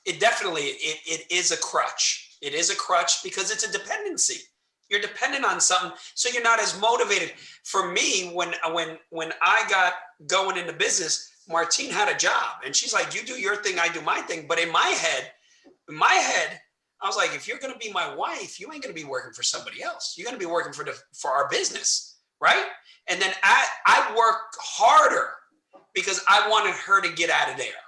it definitely it is a crutch. It is a crutch because it's a dependency. You're dependent on something, so you're not as motivated. For me, when I got going into business, Martine had a job, and she's like, "You do your thing, I do my thing." But in my head, I was like, "If you're going to be my wife, you ain't going to be working for somebody else. You're going to be working for our business, right?" And then I worked harder because I wanted her to get out of there.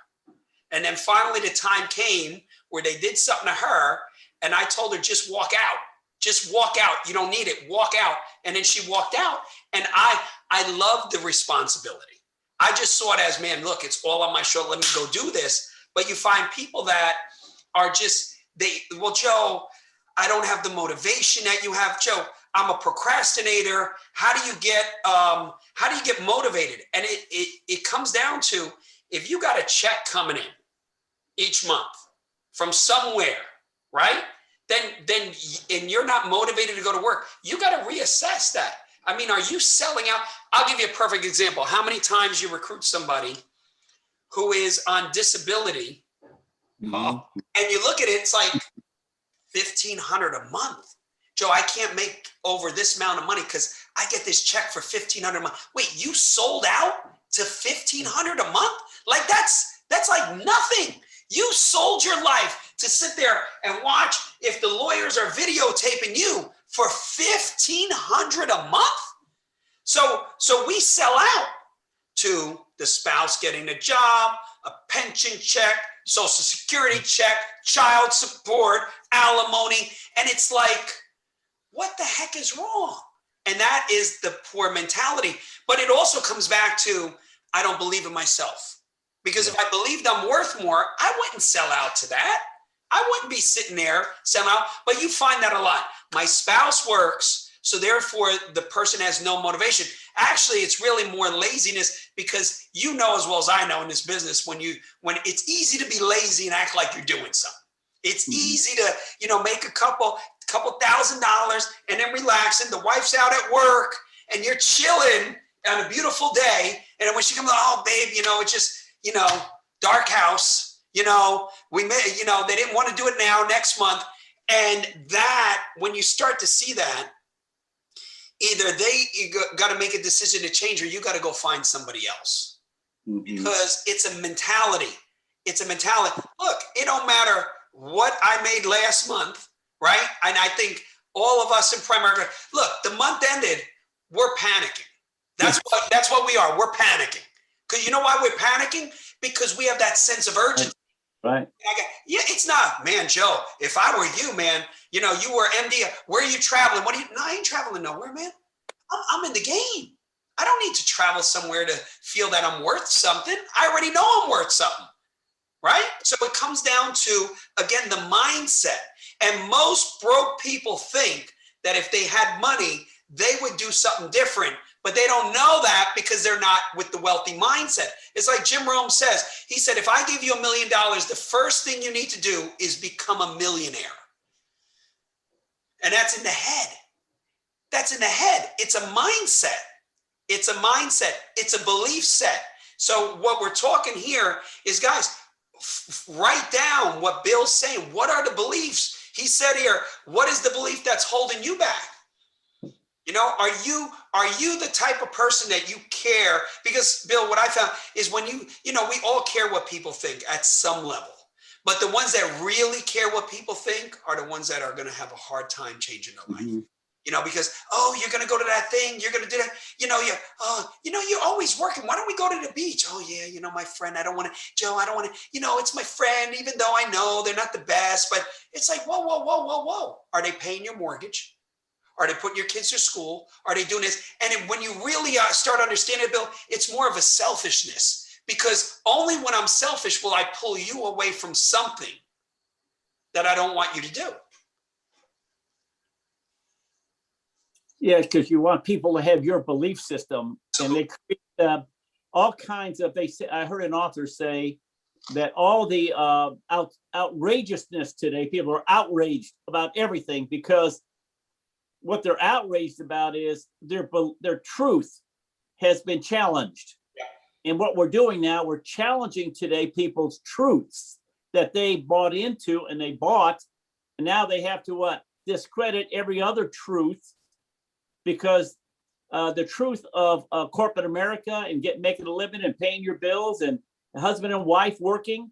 And then finally the time came where they did something to her, and I told her, just walk out. Just walk out. You don't need it. Walk out. And then she walked out. And I loved the responsibility. I just saw it as, man, look, it's all on my shoulder. Let me go do this. But you find people that are just, well, Joe, I don't have the motivation that you have. Joe, I'm a procrastinator. How do you get motivated? And it comes down to, if you got a check coming in each month from somewhere, right? Then and you're not motivated to go to work, you got to reassess that. I mean, are you selling out? I'll give you a perfect example. How many times you recruit somebody who is on disability, and you look at it, it's like $1,500 a month. Joe, I can't make over this amount of money because I get this check for $1,500 a month. Wait, you sold out to $1,500 a month? Like that's like nothing. You sold your life to sit there and watch if the lawyers are videotaping you for $1,500 a month. So we sell out to the spouse getting a job, a pension check, social security check, child support, alimony, and it's like, what the heck is wrong? And that is the poor mentality. But it also comes back to, I don't believe in myself. Because if I believed I'm worth more, I wouldn't sell out to that. I wouldn't be sitting there selling out. But you find that a lot. My spouse works, So therefore, the person has no motivation. Actually, it's really more laziness, because you know as well as I know in this business, when it's easy to be lazy and act like you're doing something. It's easy to, make a couple $1,000 and then relax, and the wife's out at work and you're chilling on a beautiful day. And then when she comes, oh babe, it's just, dark house, we may, they didn't want to do it now, next month. And that, when you start to see that, either you got to make a decision to change, or you got to go find somebody else, because it's a mentality. It's a mentality. Look, it don't matter what I made last month, right? And I think all of us in primary, look, the month ended, we're panicking. That's what we are. We're panicking. Because you know why we're panicking? Because we have that sense of urgency. Right. It's not, man, Joe, if I were you, man, you were MD, where are you traveling? No, I ain't traveling nowhere, man. I'm in the game. I don't need to travel somewhere to feel that I'm worth something. I already know I'm worth something, right? So it comes down to, again, the mindset. And most broke people think that if they had money, they would do something different. But they don't know that because they're not with the wealthy mindset. It's like Jim Rome says. He said, if I give you $1 million, the first thing you need to do is become a millionaire. And that's in the head. That's in the head. It's a mindset. It's a mindset. It's a belief set. So what we're talking here is, guys, write down what Bill's saying. What are the beliefs? He said here, what is the belief that's holding you back? Are you the type of person that you care? Because Bill, what I found is when we all care what people think at some level, but the ones that really care what people think are the ones that are going to have a hard time changing their life. Because, you're going to go to that thing. You're going to do that. You're always working. Why don't we go to the beach? Oh yeah. My friend, I don't want to, Joe, I don't want to, it's my friend, even though I know they're not the best, but it's like, whoa. Are they paying your mortgage? Are they putting your kids to school? Are they doing this? And when you really start understanding it, Bill, it's more of a selfishness, because only when I'm selfish will I pull you away from something that I don't want you to do. Yeah, because you want people to have your belief system, and they create all kinds of. I heard an author say that all the outrageousness today, people are outraged about everything because what they're outraged about is their truth has been challenged. And what we're doing now, we're challenging today people's truths that they bought into and they bought, and now they have to discredit every other truth, because the truth of corporate America and making a living and paying your bills, and husband and wife working.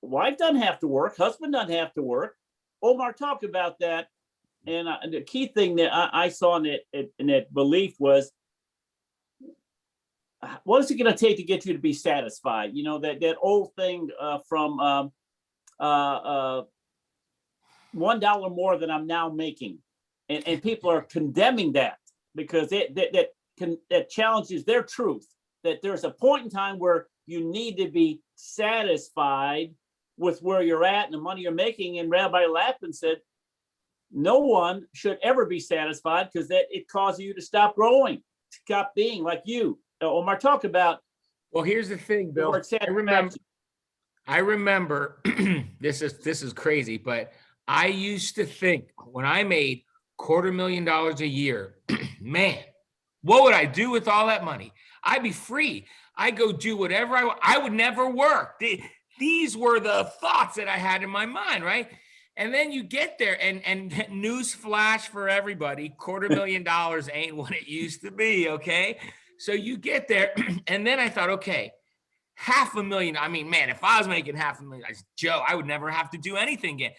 Wife doesn't have to work. Husband doesn't have to work. Omar, talk about that. And the key thing that I saw in that belief was, what is it going to take to get you to be satisfied? That old thing from $1 more than I'm now making. And people are condemning that because that challenges their truth, that there's a point in time where you need to be satisfied with where you're at and the money you're making. And Rabbi Lapin said, no one should ever be satisfied, because that it causes you to stop growing, stop being like you. Omar, talk about. Well, here's the thing, Bill. I remember this is crazy, but I used to think when I made $250,000 a year, man, what would I do with all that money? I'd be free. I go do whatever I would never work. These were the thoughts that I had in my mind, right? And then you get there, and news flash for everybody, $250,000 ain't what it used to be, okay? So you get there, and then I thought, okay, $500,000. I mean, man, if I was making $500,000, Joe, I would never have to do anything again.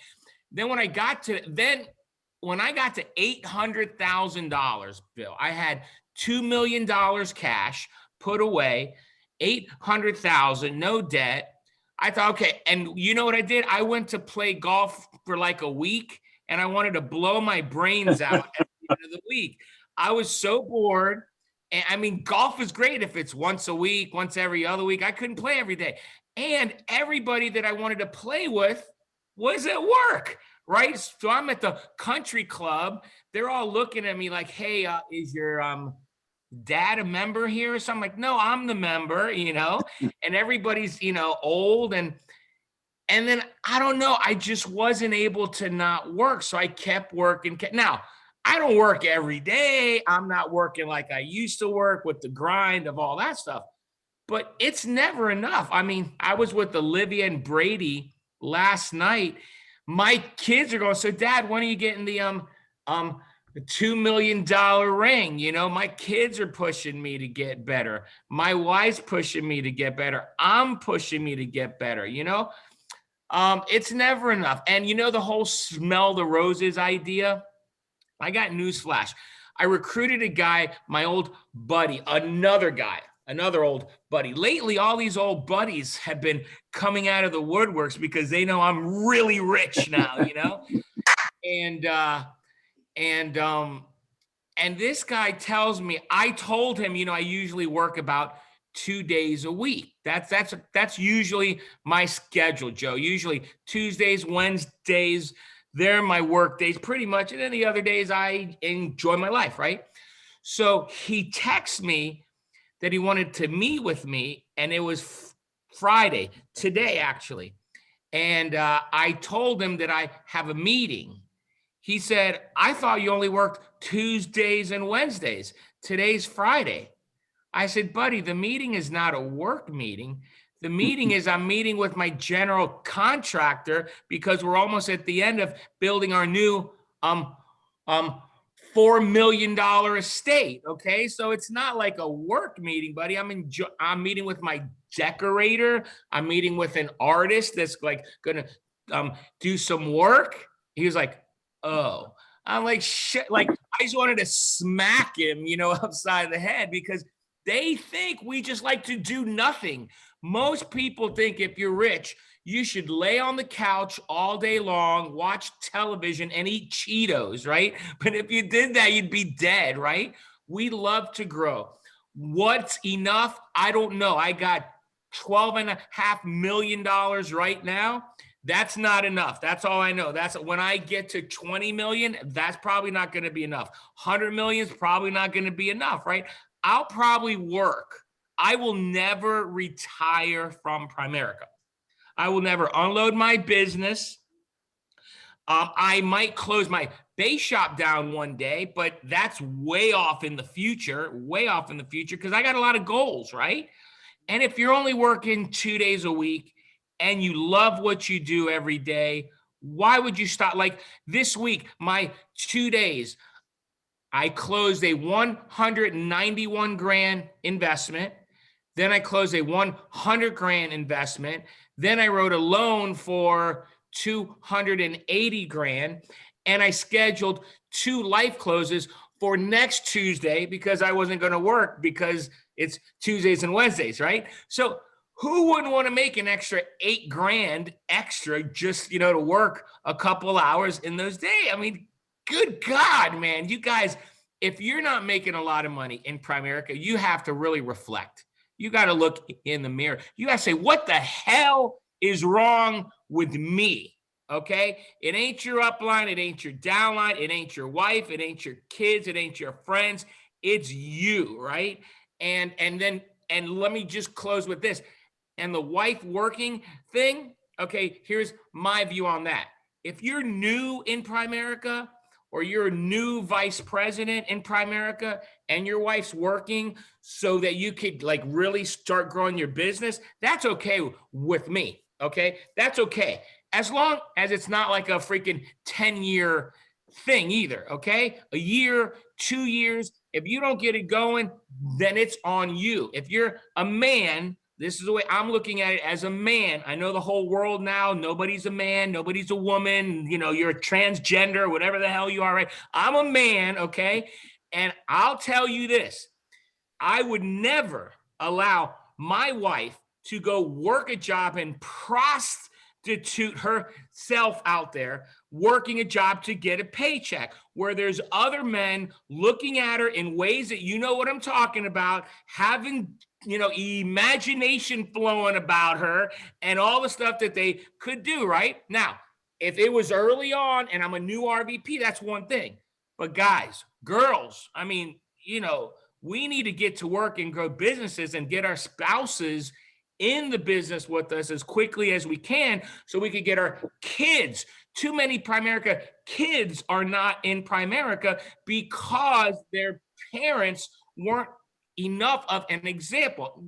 Then when I got to $800,000, Bill, I had $2 million cash put away, $800,000, no debt. I thought, okay. And you know what I did? I went to play golf for like a week, and I wanted to blow my brains out at the end of the week. I was so bored. And I mean, golf is great if it's once a week, once every other week. I couldn't play every day. And everybody that I wanted to play with was at work, right? So I'm at the country club. They're all looking at me like, hey, is your dad a member here or something? Like, no, I'm the member, and everybody's, old. And then I don't know, I just wasn't able to not work. So I kept working. Now, I don't work every day. I'm not working like I used to work with the grind of all that stuff, but it's never enough. I mean, I was with Olivia and Brady last night. My kids are going, so Dad, when are you getting the $2 million ring? My kids are pushing me to get better. My wife's pushing me to get better. I'm pushing me to get better, it's never enough. And the whole smell the roses idea, I got newsflash. I recruited a guy, my old buddy, another old buddy. Lately, all these old buddies have been coming out of the woodworks because they know I'm really rich now, and this guy tells me, I told him, I usually work about 2 days a week. That's usually my schedule, Joe. Usually Tuesdays, Wednesdays, they're my work days pretty much. And then the other days I enjoy my life, right? So he texts me that he wanted to meet with me, and it was Friday, today actually. And I told him that I have a meeting. He said, I thought you only worked Tuesdays and Wednesdays. Today's Friday. I said, buddy, the meeting is not a work meeting. The meeting is I'm meeting with my general contractor because we're almost at the end of building our new $4 million estate. Okay, so it's not like a work meeting, buddy. I'm meeting with my decorator. I'm meeting with an artist that's like gonna do some work. He was like, oh. I'm like, shit. Like, I just wanted to smack him, upside the head because they think we just like to do nothing. Most people think if you're rich, you should lay on the couch all day long, watch television, and eat Cheetos, right? But if you did that, you'd be dead, right? We love to grow. What's enough? I don't know. I got $12.5 million right now. That's not enough. That's all I know. That's when I get to 20 million, that's probably not going to be enough. 100 million is probably not going to be enough, right? I'll probably work. I will never retire from Primerica. I will never unload my business. I might close my base shop down one day, but that's way off in the future, because I got a lot of goals, right? And if you're only working 2 days a week and you love what you do every day, why would you stop? Like this week, my 2 days, I closed a 191 grand investment. Then I closed a 100 grand investment. Then I wrote a loan for 280 grand. And I scheduled 2 life closes for next Tuesday because I wasn't going to work because it's Tuesdays and Wednesdays, right? So who wouldn't want to make an extra 8 grand extra just, to work a couple hours in those days? I mean, good God, man, you guys, if you're not making a lot of money in Primerica, you have to really reflect. You got to look in the mirror. You got to say, what the hell is wrong with me? Okay. It ain't your upline. It ain't your downline. It ain't your wife. It ain't your kids. It ain't your friends. It's you. Right. And let me just close with this. And the wife working thing. Okay. Here's my view on that. If you're new in Primerica or you're a new vice president in Primerica and your wife's working so that you could like really start growing your business, that's okay with me. Okay. That's okay. As long as it's not like a freaking 10-year thing either. Okay. A year, 2 years. If you don't get it going, then it's on you. If you're a man, this is the way I'm looking at it as a man. I know the whole world now, nobody's a man, nobody's a woman, you're a transgender, whatever the hell you are, right? I'm a man, okay? And I'll tell you this, I would never allow my wife to go work a job and prostitute herself out there working a job to get a paycheck where there's other men looking at her in ways that you know what I'm talking about, having imagination flowing about her and all the stuff that they could do right now. if it was early on and I'm a new RVP, that's one thing. But guys, girls, I mean, we need to get to work and grow businesses and get our spouses in the business with us as quickly as we can so we could get our kids. Too many Primerica kids are not in Primerica because their parents weren't enough of an example.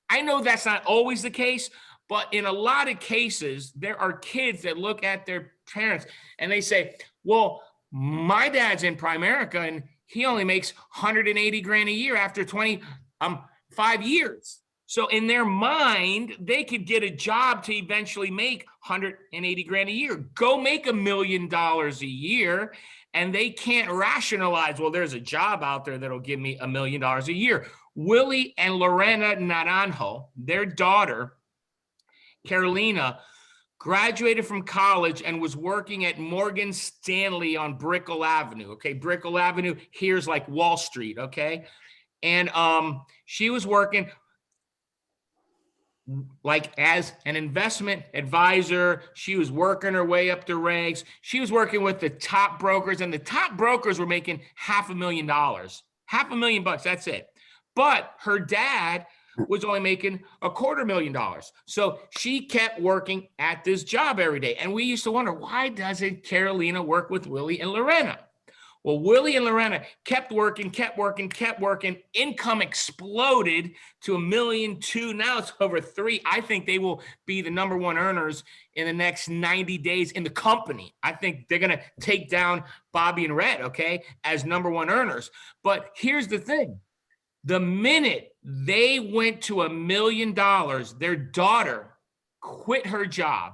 I know that's not always the case, but in a lot of cases, there are kids that look at their parents and they say, well, my dad's in Primerica and he only makes 180 grand a year after 5 years. So in their mind, they could get a job to eventually make 180 grand a year. Go make $1 million a year. And they can't rationalize, well, there's a job out there that'll give me $1 million a year. Willie and Lorena Naranjo, their daughter, Carolina, graduated from college and was working at Morgan Stanley on Brickell Avenue. Okay, Brickell Avenue, here's like Wall Street, okay? And she was working like as an investment advisor. She was working her way up the ranks. She was working with the top brokers, and the top brokers were making $500,000, $500,000, that's it. But her dad was only making $250,000. So she kept working at this job every day. And we used to wonder, why doesn't Carolina work with Willie and Lorena? Well, Willie and Lorena kept working. Income exploded to $1.2 million. Now it's over $3 million. I think they will be the number one earners in the next 90 days in the company. I think they're going to take down Bobby and Red, okay, as number one earners. But here's the thing. The minute they went to $1 million, their daughter quit her job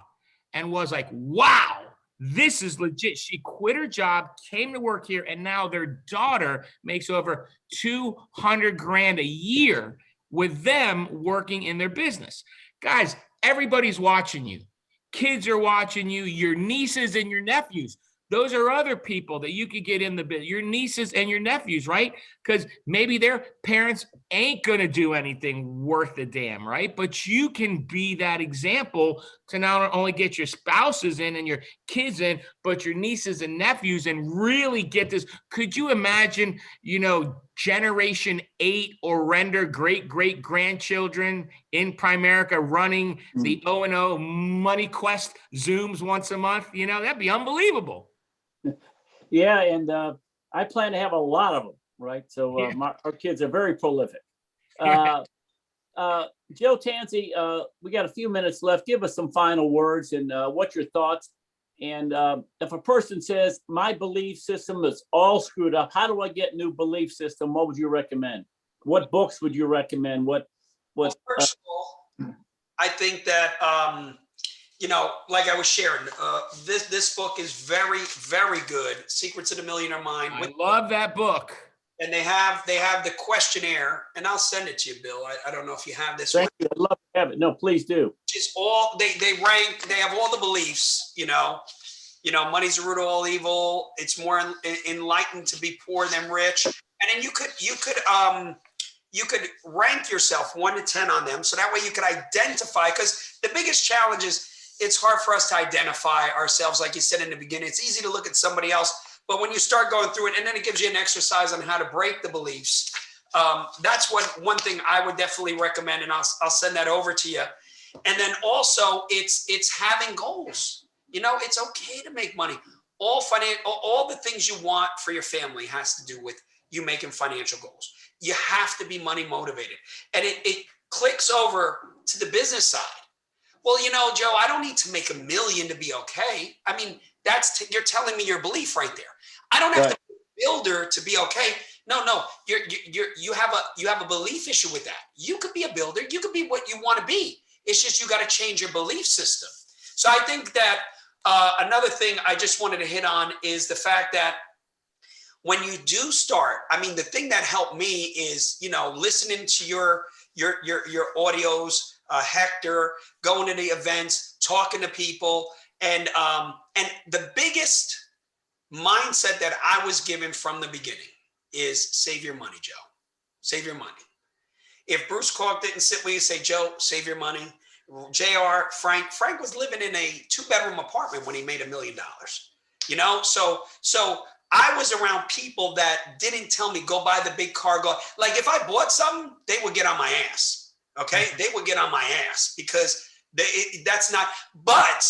and was like, wow, this is legit. She quit her job, came to work here, and now their daughter makes over 200 grand a year with them working in their business. Guys, everybody's watching you. Kids are watching you, your nieces and your nephews. Those are other people that you could get in the business, your nieces and your nephews, right? Because maybe their parents ain't going to do anything worth a damn, right? But you can be that example to not only get your spouses in and your kids in, but your nieces and nephews, and really get this. Could you imagine, Generation 8 Orender great-great-grandchildren in Primerica running the O&O Money Quest Zooms once a month? That'd be unbelievable. Yeah, and I plan to have a lot of them, right? So our kids are very prolific. Joe Tansey, we got a few minutes left. Give us some final words and what's your thoughts? And if a person says, my belief system is all screwed up, how do I get a new belief system? What would you recommend? What books would you recommend? Well, first of all, I think that like I was sharing, this book is very, very good. Secrets of the Millionaire Mind. I love that book. And they have the questionnaire, and I'll send it to you, Bill. I don't know if you have this. Thank you. I'd love to have it. No, please do. Just all they rank. They have all the beliefs. Money's the root of all evil. It's more enlightened to be poor than rich. And then you could rank yourself 1 to 10 on them, so that way you could identify. Because the biggest challenge is, it's hard for us to identify ourselves. Like you said in the beginning, it's easy to look at somebody else, but when you start going through it, and then it gives you an exercise on how to break the beliefs. That's one thing I would definitely recommend, and I'll send that over to you. And then also, it's having goals. It's okay to make money. All the things you want for your family has to do with you making financial goals. You have to be money motivated, and it clicks over to the business side. Well, Joe, I don't need to make $1 million to be okay. I mean, you're telling me your belief right there. I don't have to be a builder to be okay. No, you have a belief issue with that. You could be a builder. You could be what you want to be. It's just you got to change your belief system. So I think that another thing I just wanted to hit on is the fact that when you do start, I mean, the thing that helped me is listening to your audios. Hector, going to the events, talking to people, and the biggest mindset that I was given from the beginning is save your money, Joe. Save your money. If Bruce Clark didn't sit with you and say, Joe, save your money, JR, Frank was living in a 2-bedroom apartment when he made $1 million. You know, so I was around people that didn't tell me go buy the big car. Go like if I bought something, they would get on my ass. Okay, they would get on my ass because that's not. But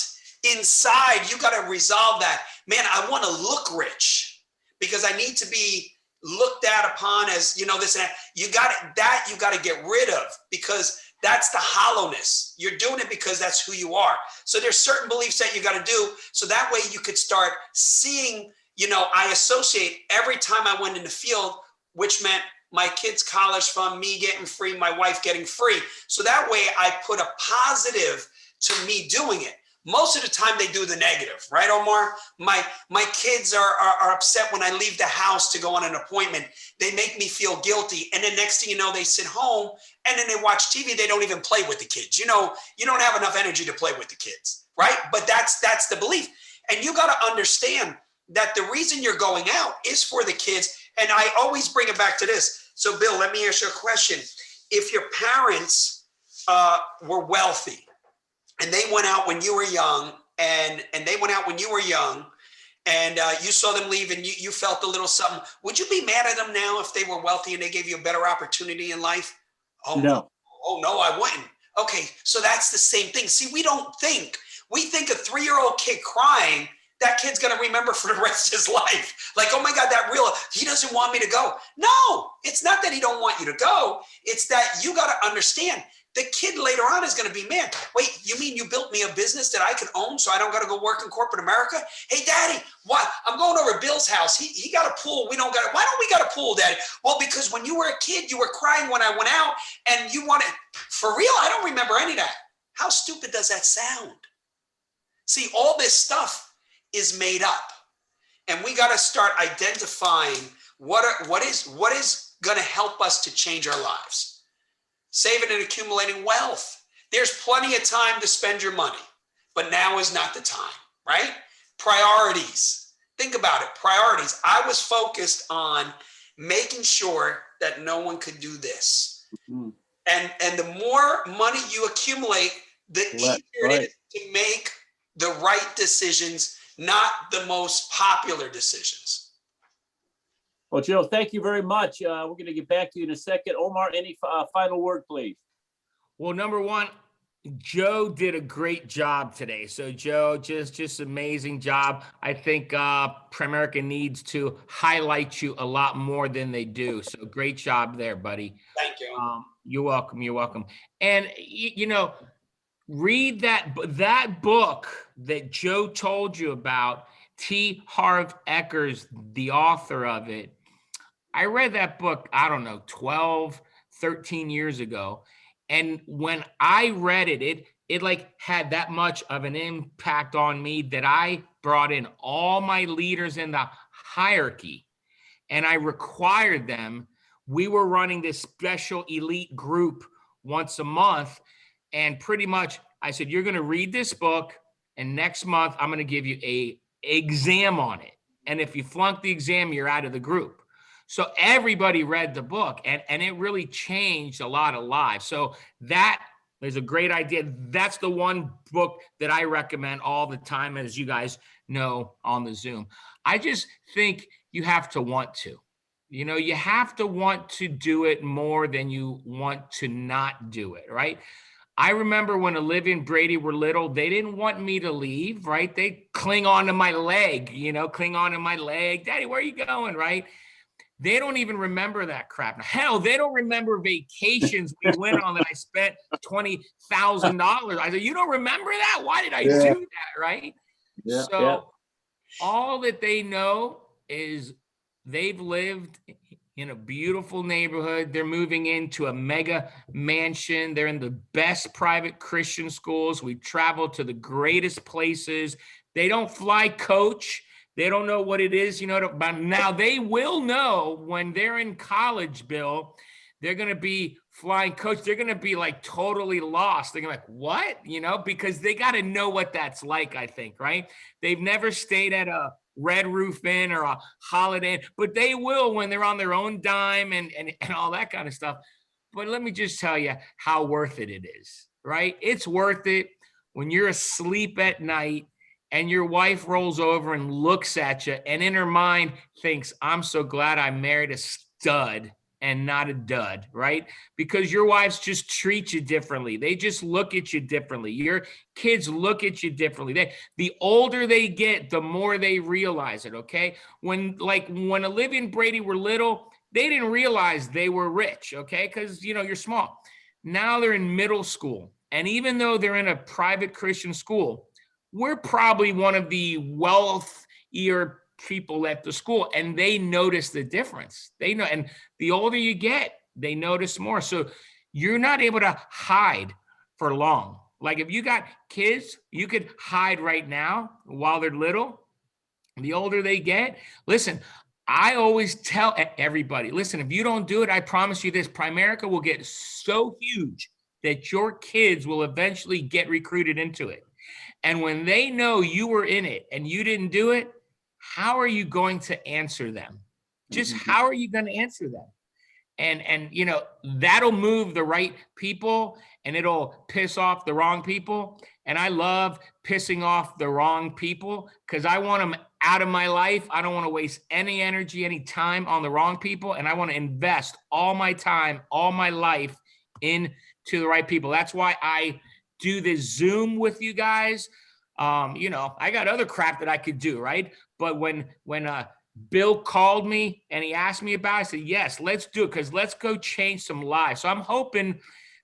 inside, you got to resolve that. Man, I want to look rich because I need to be looked at upon as, you know, this and that. You got to get rid of because that's the hollowness. You're doing it because that's who you are. So there's certain beliefs that you got to do. So that way you could start seeing, you know, I associate every time I went in the field, which meant my kids' college fund, me getting free, my wife getting free. So that way I put a positive to me doing it. Most of the time they do the negative, right, Omar? My kids are upset when I leave the house to go on an appointment. They make me feel guilty. And then next thing you know, they sit home and then they watch TV. They don't even play with the kids. You know, you don't have enough energy to play with the kids, right? But that's the belief. And you got to understand that the reason you're going out is for the kids. And I always bring it back to this. So Bill, let me ask you a question. If your parents were wealthy, and they went out when you were young, and they went out when you were young, and you saw them leave, and you felt a little something. Would you be mad at them now if they were wealthy and they gave you a better opportunity in life? Oh No. Oh no, I wouldn't. Okay, so that's the same thing. See, we think a 3-year-old kid crying, that kid's gonna remember for the rest of his life. Like, oh my God, he doesn't want me to go. No, it's not that he don't want you to go. It's that you gotta understand. The kid later on is going to be mad. Wait, you mean you built me a business that I can own so I don't got to go work in corporate America? Hey, Daddy, what? I'm going over to Bill's house. He got a pool. We don't got it. Why don't we got a pool, Daddy? Well, because when you were a kid, you were crying when I went out and you wanted, for real, I don't remember any of that. How stupid does that sound? See, all this stuff is made up. And we got to start identifying what is going to help us to change our lives. Saving and accumulating wealth. There's plenty of time to spend your money, but now is not the time, right? Priorities. Think about it. Priorities. I was focused on making sure that no one could do this. Mm-hmm. And the more money you accumulate, the easier it is to make the right decisions, not the most popular decisions. Well, Joe, thank you very much. We're going to get back to you in a second. Omar, any final word, please? Well, number one, Joe did a great job today. So Joe, just amazing job. I think Primerica needs to highlight you a lot more than they do. So great job there, buddy. Thank you. You're welcome. You're welcome. And you know, read that book that Joe told you about. T. Harv Ekers, the author of it. I read that book, I don't know, 12, 13 years ago. And when I read it, it like had that much of an impact on me that I brought in all my leaders in the hierarchy and I required them. We were running this special elite group once a month. And pretty much I said, you're going to read this book and next month I'm going to give you a exam on it. And if you flunk the exam, you're out of the group. So everybody read the book and it really changed a lot of lives. So that is a great idea. That's the one book that I recommend all the time, as you guys know on the Zoom. I just think you have to want to. You know, you have to want to do it more than you want to not do it, right? I remember when Olivia and Brady were little, they didn't want me to leave, right? They cling on to my leg, Daddy, where are you going, right? They don't even remember that crap. Now, hell, they don't remember vacations we went on that I spent $20,000. I said, you don't remember that? Why did I do that, right? Yeah, so all that they know is they've lived in a beautiful neighborhood. They're moving into a mega mansion. They're in the best private Christian schools. We travel to the greatest places. They don't fly coach. They don't know what it is, but now they will know when they're in college, Bill, they're going to be flying coach. They're going to be like totally lost. They're going to be like, what? Because they got to know what that's like, I think, right? They've never stayed at a Red Roof Inn or a Holiday Inn, but they will when they're on their own dime and all that kind of stuff. But let me just tell you how worth it is. right? It's worth it when you're asleep at night and your wife rolls over and looks at you and in her mind thinks, I'm so glad I married a stud and not a dud, right? Because your wives just treat you differently. They just look at you differently. Your kids look at you differently. The older they get, the more they realize it, okay? When Olivia and Brady were little, they didn't realize they were rich, okay? Because, you're small. Now they're in middle school. And even though they're in a private Christian school, we're probably one of the wealthier people at the school, and they notice the difference. They know, and the older you get, they notice more. So you're not able to hide for long. Like if you got kids, you could hide right now while they're little. The older they get, listen, I always tell everybody, listen, if you don't do it, I promise you this, Primerica will get so huge that your kids will eventually get recruited into it. And when they know you were in it and you didn't do it, how are you going to answer them? Just how are you going to answer them? And that'll move the right people and it'll piss off the wrong people. And I love pissing off the wrong people because I want them out of my life. I don't want to waste any energy, any time on the wrong people. And I want to invest all my time, all my life into the right people. That's why I do this Zoom with you guys. I got other crap that I could do, right? But when Bill called me and he asked me about it, I said, yes, let's do it because let's go change some lives. So I'm hoping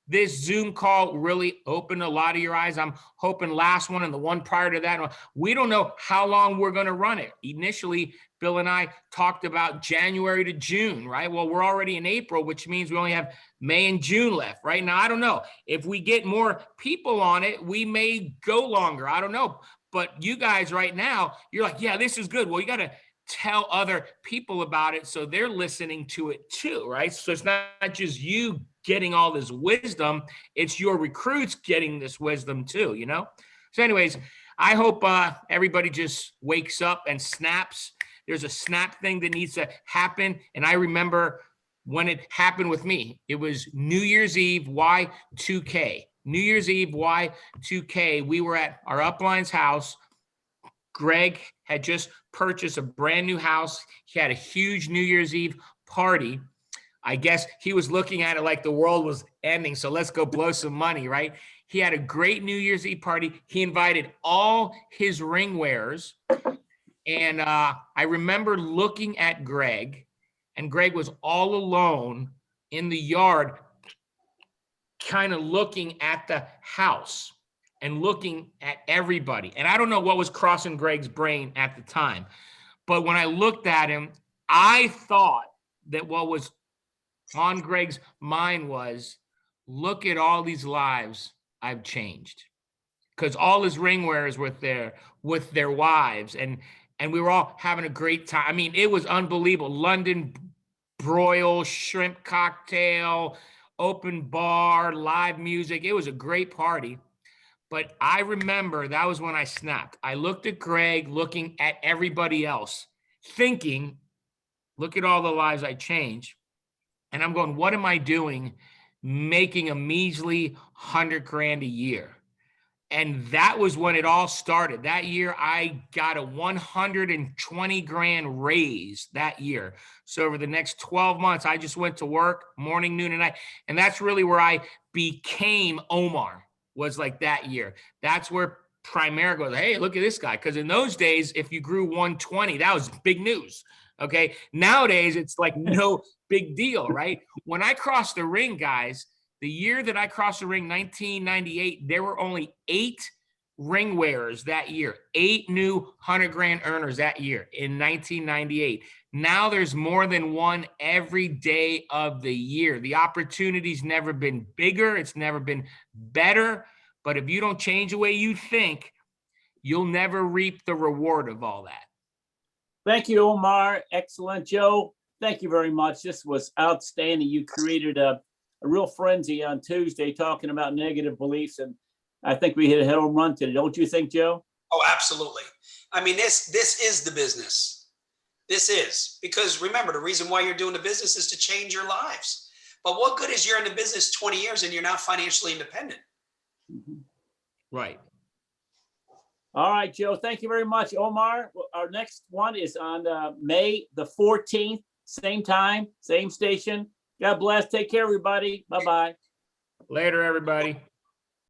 this Zoom call really opened a lot of your eyes. I'm hoping last one and the one prior to that. We don't know how long we're going to run it. Initially, Bill and I talked about January to June, right? Well, we're already in April, which means we only have May and June left, right? Now, I don't know. If we get more people on it, we may go longer. I don't know. But you guys right now, you're like, yeah, this is good. Well, you got to tell other people about it so they're listening to it too, right? So it's not just you getting all this wisdom, it's your recruits getting this wisdom too, So anyways, I hope everybody just wakes up and snaps. There's a snap thing that needs to happen. And I remember when it happened with me, it was New Year's Eve, Y2K. New Year's Eve, Y2K. We were at our upline's house. Greg had just purchased a brand new house. He had a huge New Year's Eve party. I guess he was looking at it like the world was ending. So let's go blow some money, right? He had a great New Year's Eve party. He invited all his ring wearers. And I remember looking at Greg, and Greg was all alone in the yard, kind of looking at the house and looking at everybody. And I don't know what was crossing Greg's brain at the time. But when I looked at him, I thought that what was on Greg's mind was, look at all these lives I've changed. Because all his ring wearers were there with their wives. And we were all having a great time. I mean, it was unbelievable. London broil, shrimp cocktail, open bar, live music. It was a great party. But I remember that was when I snapped. I looked at Greg, looking at everybody else, thinking, look at all the lives I changed. And I'm going, what am I doing making a measly $100,000 a year? And that was when it all started. That year, I got a $120,000 raise that year. So over the next 12 months, I just went to work morning, noon, and night. And that's really where I became Omar, was like that year. That's where Primerica goes, hey, look at this guy. Because in those days, if you grew 120, that was big news. Okay. Nowadays, it's like no big deal, right? When I crossed the ring, guys, the year that I crossed the ring, 1998, there were only 8 ring wearers that year, 8 new $100,000 earners that year in 1998. Now there's more than one every day of the year. The opportunity's never been bigger. It's never been better. But if you don't change the way you think, you'll never reap the reward of all that. Thank you, Omar. Excellent. Joe, thank you very much. This was outstanding. You created a real frenzy on Tuesday talking about negative beliefs, and I think we hit a home run today. Don't you think, Joe? Oh, absolutely. I mean, this is the business. This is, because remember, the reason why you're doing the business is to change your lives. But what good is you're in the business 20 years and you're not financially independent? Right. All right, Joe, thank you very much. Omar, our next one is on May the 14th, same time, same station. God bless. Take care, everybody. Bye-bye. Later, everybody.